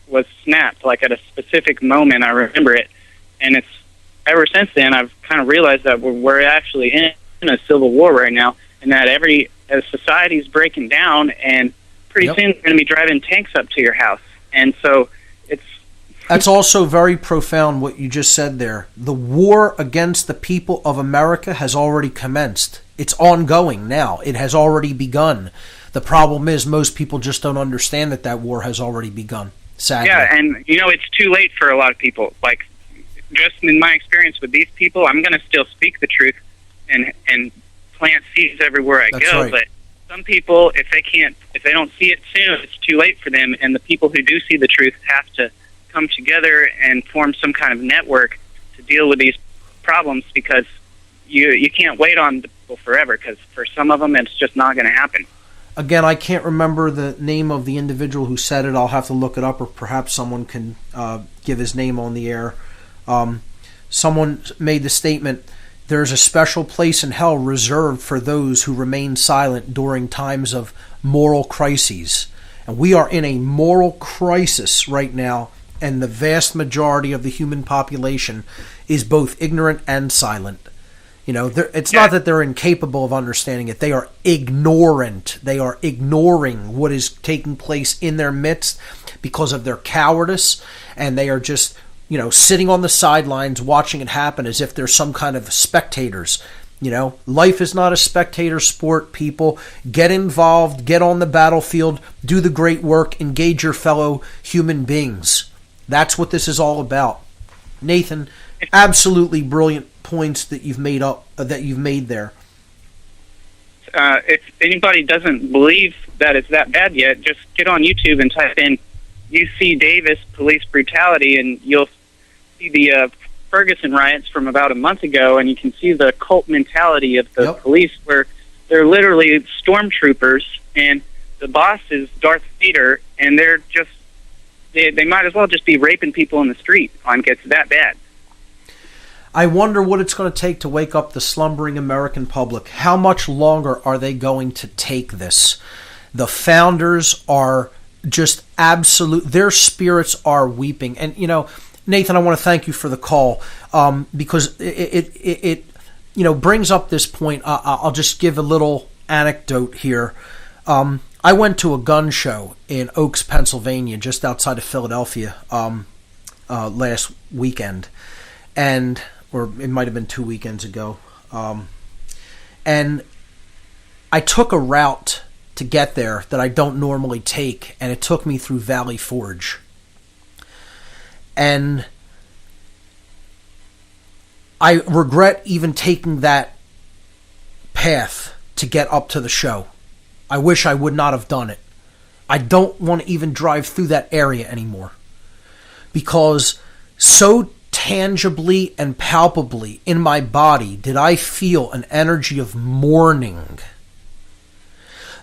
was snapped, like at a specific moment. I remember it, and it's ever since then I've kind of realized that we're actually in in a civil war right now, and that as society's breaking down, and pretty soon they're going to be driving tanks up to your house. And so that's also very profound what you just said there. The war against the people of America has already commenced. It's ongoing now. It has already begun. The problem is most people just don't understand that war has already begun, sadly. Yeah, and it's too late for a lot of people. Like, just in my experience with these people, I'm going to still speak the truth and plant seeds everywhere I go. Right. But some people, if they don't see it soon, it's too late for them. And the people who do see the truth have to come together and form some kind of network to deal with these problems, because you can't wait on people forever, because for some of them it's just not going to happen. Again, I can't remember the name of the individual who said it. I'll have to look it up, or perhaps someone can give his name on the air. Someone made the statement, there's a special place in hell reserved for those who remain silent during times of moral crises. And we are in a moral crisis right now, and the vast majority of the human population is both ignorant and silent. It's not that they're incapable of understanding it. They are ignorant. They are ignoring what is taking place in their midst because of their cowardice, and they are just, sitting on the sidelines watching it happen as if they're some kind of spectators. Life is not a spectator sport, people. Get involved, get on the battlefield, do the great work, engage your fellow human beings. That's what this is all about. Nathan, absolutely brilliant points that you've made there. If anybody doesn't believe that it's that bad yet, just get on YouTube and type in UC Davis police brutality, and you'll see the Ferguson riots from about a month ago, and you can see the cult mentality of the police, where they're literally stormtroopers, and the boss is Darth Vader, and they're just they might as well just be raping people in the street. It's that bad. I wonder what it's going to take to wake up the slumbering American public. How much longer are they going to take this? The founders are just absolute. Their spirits are weeping. And, Nathan, I want to thank you for the call, because it brings up this point. I'll just give a little anecdote here. I went to a gun show in Oaks, Pennsylvania, just outside of Philadelphia, last weekend, or it might have been 2 weekends ago, and I took a route to get there that I don't normally take, and it took me through Valley Forge. And I regret even taking that path to get up to the show. I wish I would not have done it. I don't want to even drive through that area anymore, because so tangibly and palpably in my body did I feel an energy of mourning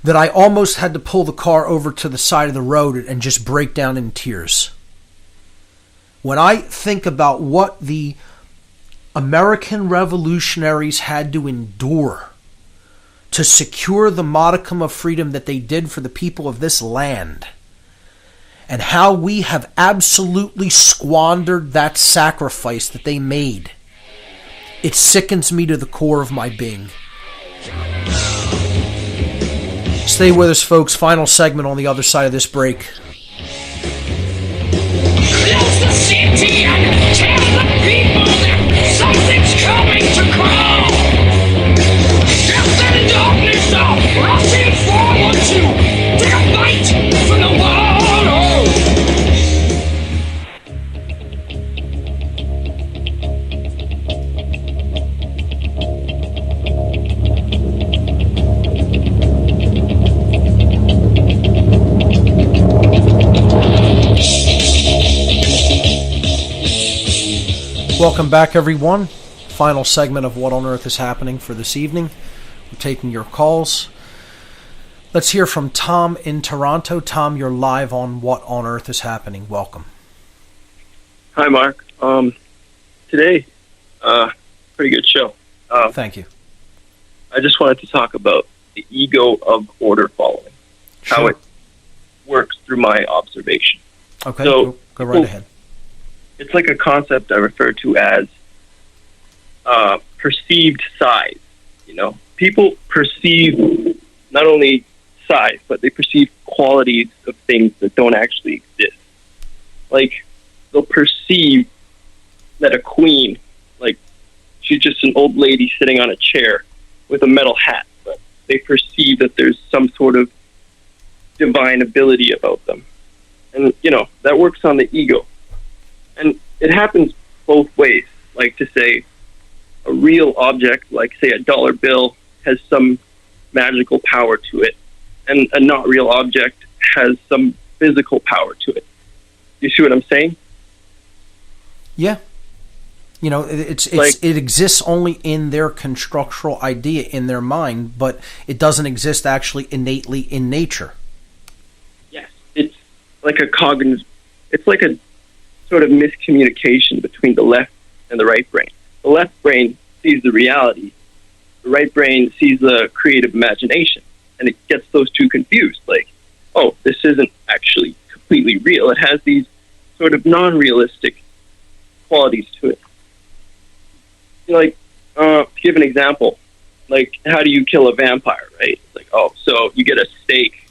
that I almost had to pull the car over to the side of the road and just break down in tears. When I think about what the American revolutionaries had to endure to secure the modicum of freedom that they did for the people of this land, and how we have absolutely squandered that sacrifice that they made, it sickens me to the core of my being. Stay with us, folks. Final segment on the other side of this break. Close the city and tell the people that something's coming to grow. Death and darkness are rushing forward to their fight for the world. Welcome back, everyone. Final segment of What on Earth is Happening for this evening. We're taking your calls. Let's hear from Tom in Toronto. Tom, you're live on What on Earth is Happening. Welcome. Hi, Mark. Today, pretty good show. Thank you. I just wanted to talk about the ego of order following, how it works through my observation. Okay, so go right ahead. It's like a concept I refer to as perceived size. You know, people perceive not only size, but they perceive qualities of things that don't actually exist. Like, they'll perceive that a queen, like, she's just an old lady sitting on a chair with a metal hat, but they perceive that there's some sort of divine ability about them. And, you know, that works on the ego. And it happens both ways. Like, to say a real object, like, say, a dollar bill, has some magical power to it, and a not real object has some physical power to it. You see what I'm saying? Yeah. You know, it exists only in their constructural idea in their mind, but it doesn't exist actually innately in nature. Yes, it's like a cognitive, it's like a sort of miscommunication between the left and the right brain. The left brain sees the reality, the right brain sees the creative imagination, and it gets those two confused. Like, oh, this isn't actually completely real. It has these sort of non-realistic qualities to it. Like, to give an example, like, how do you kill a vampire, right? Like, oh, so you get a steak,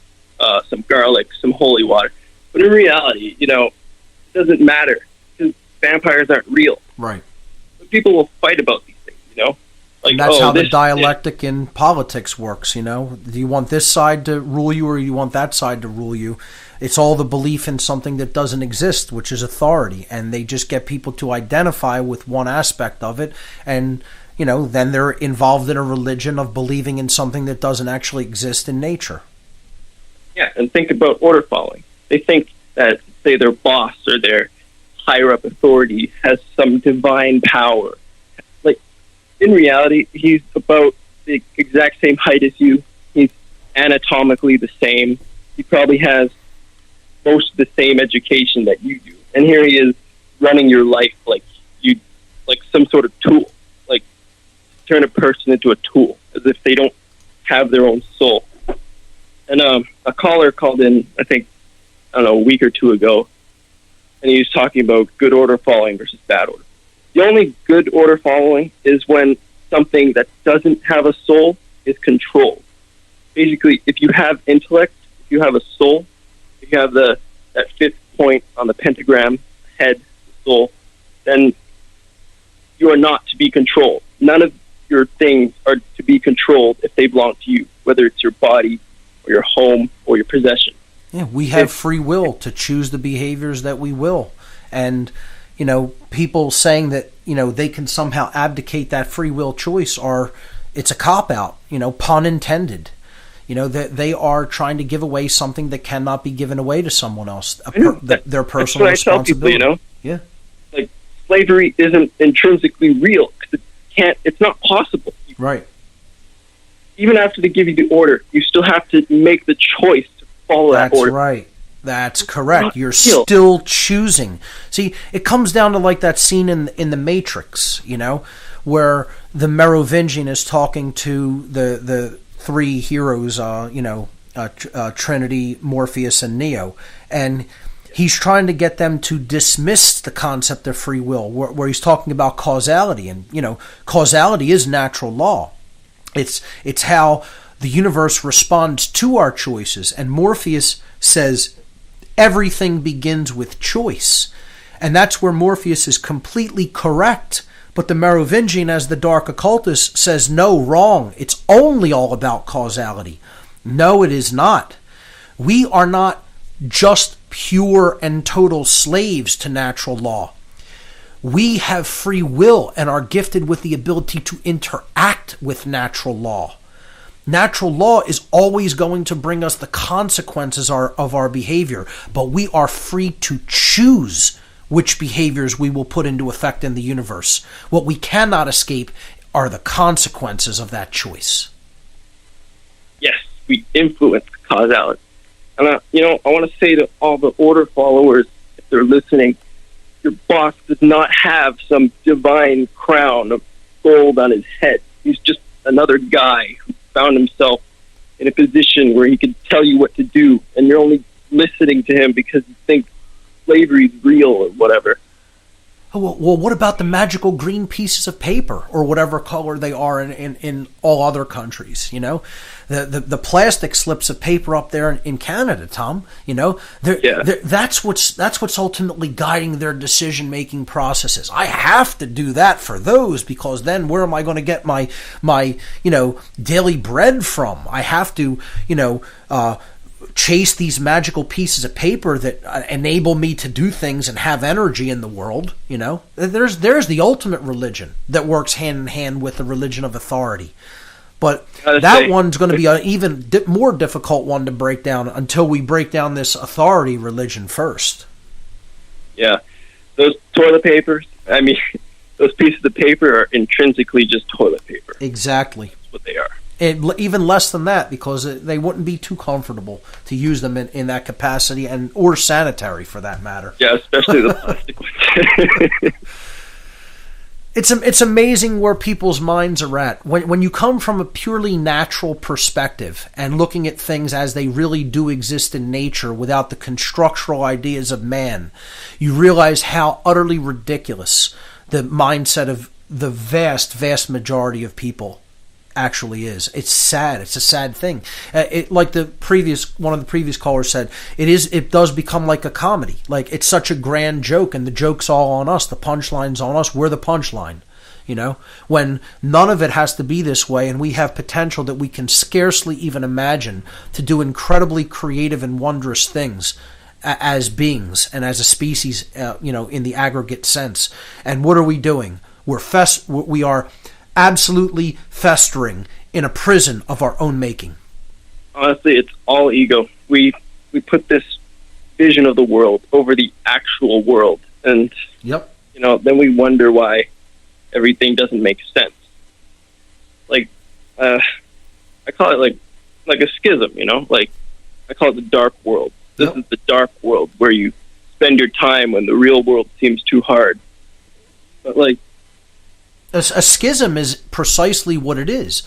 some garlic, some holy water. But in reality, you know, it doesn't matter, because vampires aren't real. Right. But people will fight about these things, you know? Like, and that's how the dialectic in politics works, you know? Do you want this side to rule you, or you want that side to rule you? It's all the belief in something that doesn't exist, which is authority. And they just get people to identify with one aspect of it. And, you know, then they're involved in a religion of believing in something that doesn't actually exist in nature. Yeah, and think about order following. They think that, say, their boss or their higher-up authority has some divine power. Like, in reality, he's about the exact same height as you. He's anatomically the same. He probably has most of the same education that you do. And here he is running your life like some sort of tool. Like, turn a person into a tool, as if they don't have their own soul. And a caller called in, I think, a week or two ago, and he was talking about good order following versus bad order. The only good order following is when something that doesn't have a soul is controlled. Basically, if you have intellect, if you have a soul, if you have that fifth point on the pentagram, head, soul, then you are not to be controlled. None of your things are to be controlled if they belong to you, whether it's your body or your home or your possession. Yeah, we have free will to choose the behaviors that we will. And, you know, people saying that, you know, they can somehow abdicate that free will choice it's a cop-out, you know, pun intended. You know, that they are trying to give away something that cannot be given away to someone else, their personal responsibility. People, you know? Yeah. Like, slavery isn't intrinsically real, because it's not possible. Right. Even after they give you the order, you still have to make the choice to follow that order. That's right. That's correct. You're still choosing. See, it comes down to like that scene in The Matrix, you know, where the Merovingian is talking to the three heroes, Trinity, Morpheus, and Neo, and he's trying to get them to dismiss the concept of free will, where he's talking about causality, and, you know, causality is natural law. It's how the universe responds to our choices, and Morpheus says everything begins with choice, and that's where Morpheus is completely correct. But the Merovingian, as the dark occultist, says, no, wrong. It's only all about causality. No, it is not. We are not just pure and total slaves to natural law. We have free will and are gifted with the ability to interact with natural law. Natural law is always going to bring us the consequences of our behavior, but we are free to choose which behaviors we will put into effect in the universe. What we cannot escape are the consequences of that choice. Yes, we influence causality. And, I want to say to all the order followers, if they're listening, your boss does not have some divine crown of gold on his head. He's just another guy who found himself in a position where he could tell you what to do, and you're only listening to him because you think slavery is real or whatever. Well, what about the magical green pieces of paper or whatever color they are in all other countries? You know, the plastic slips of paper up there in Canada, Tom. You know, that's what's ultimately guiding their decision making processes. I have to do that for those, because then where am I going to get my daily bread from? I have to chase these magical pieces of paper that enable me to do things and have energy in the world. You know, there's the ultimate religion that works hand in hand with the religion of authority. But that one's going to be an even more difficult one to break down until we break down this authority religion first. Yeah, those toilet papers, I mean, those pieces of paper are intrinsically just toilet paper. Exactly. That's what they are. Even less than that, because they wouldn't be too comfortable to use them in that capacity, or sanitary for that matter. Yeah, especially the plastic ones. It's amazing where people's minds are at. When you come from a purely natural perspective and looking at things as they really do exist in nature without the constructural ideas of man, you realize how utterly ridiculous the mindset of the vast, vast majority of people actually is. It's sad. It's a sad thing. Like one of the previous callers said, it does become like a comedy. Like, it's such a grand joke, and the joke's all on us. The punchline's on us. We're the punchline. You know, when none of it has to be this way, and we have potential that we can scarcely even imagine to do incredibly creative and wondrous things as beings and as a species, in the aggregate sense. And what are we doing? We are absolutely festering in a prison of our own making. Honestly, it's all ego. We put this vision of the world over the actual world, and then we wonder why everything doesn't make sense. Like, I call it like a schism. Like, I call it the dark world. This is the dark world where you spend your time when the real world seems too hard. But a schism is precisely what it is.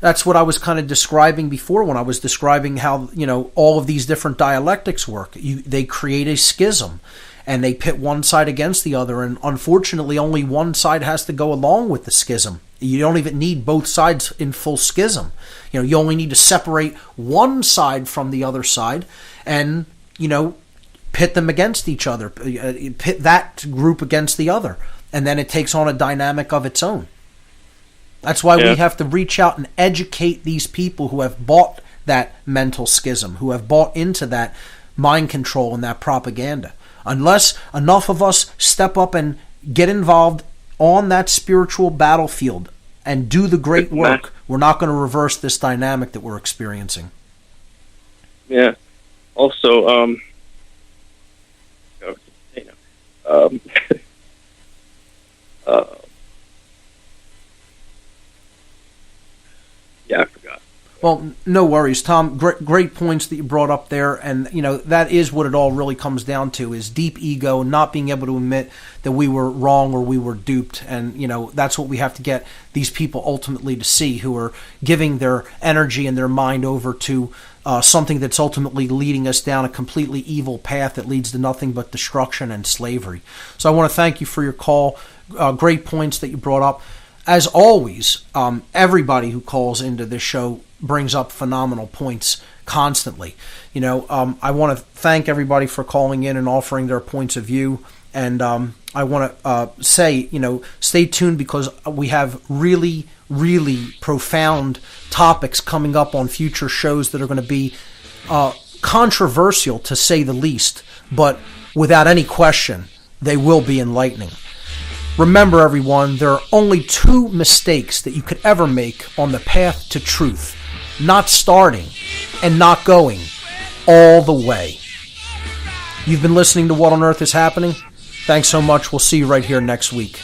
That's what I was kind of describing before when I was describing how, all of these different dialectics work. They create a schism, and they pit one side against the other, and unfortunately only one side has to go along with the schism. You don't even need both sides in full schism. You only need to separate one side from the other side and, pit them against each other, pit that group against the other. And then it takes on a dynamic of its own. That's why we have to reach out and educate these people who have bought that mental schism, who have bought into that mind control and that propaganda. Unless enough of us step up and get involved on that spiritual battlefield and do the great work, we're not going to reverse this dynamic that we're experiencing. Yeah. Also, I forgot. Well, no worries, Tom. Great points that you brought up there, and that is what it all really comes down to: is deep ego, not being able to admit that we were wrong or we were duped, and that's what we have to get these people ultimately to see, who are giving their energy and their mind over to something that's ultimately leading us down a completely evil path that leads to nothing but destruction and slavery. So I want to thank you for your call. Great points that you brought up. As always, everybody who calls into this show brings up phenomenal points constantly. I want to thank everybody for calling in and offering their points of view. And I want to say, stay tuned, because we have really, really profound topics coming up on future shows that are going to be controversial, to say the least. But without any question, they will be enlightening. Remember, everyone, there are only two mistakes that you could ever make on the path to truth: not starting and not going all the way. You've been listening to What on Earth is Happening? Thanks so much. We'll see you right here next week.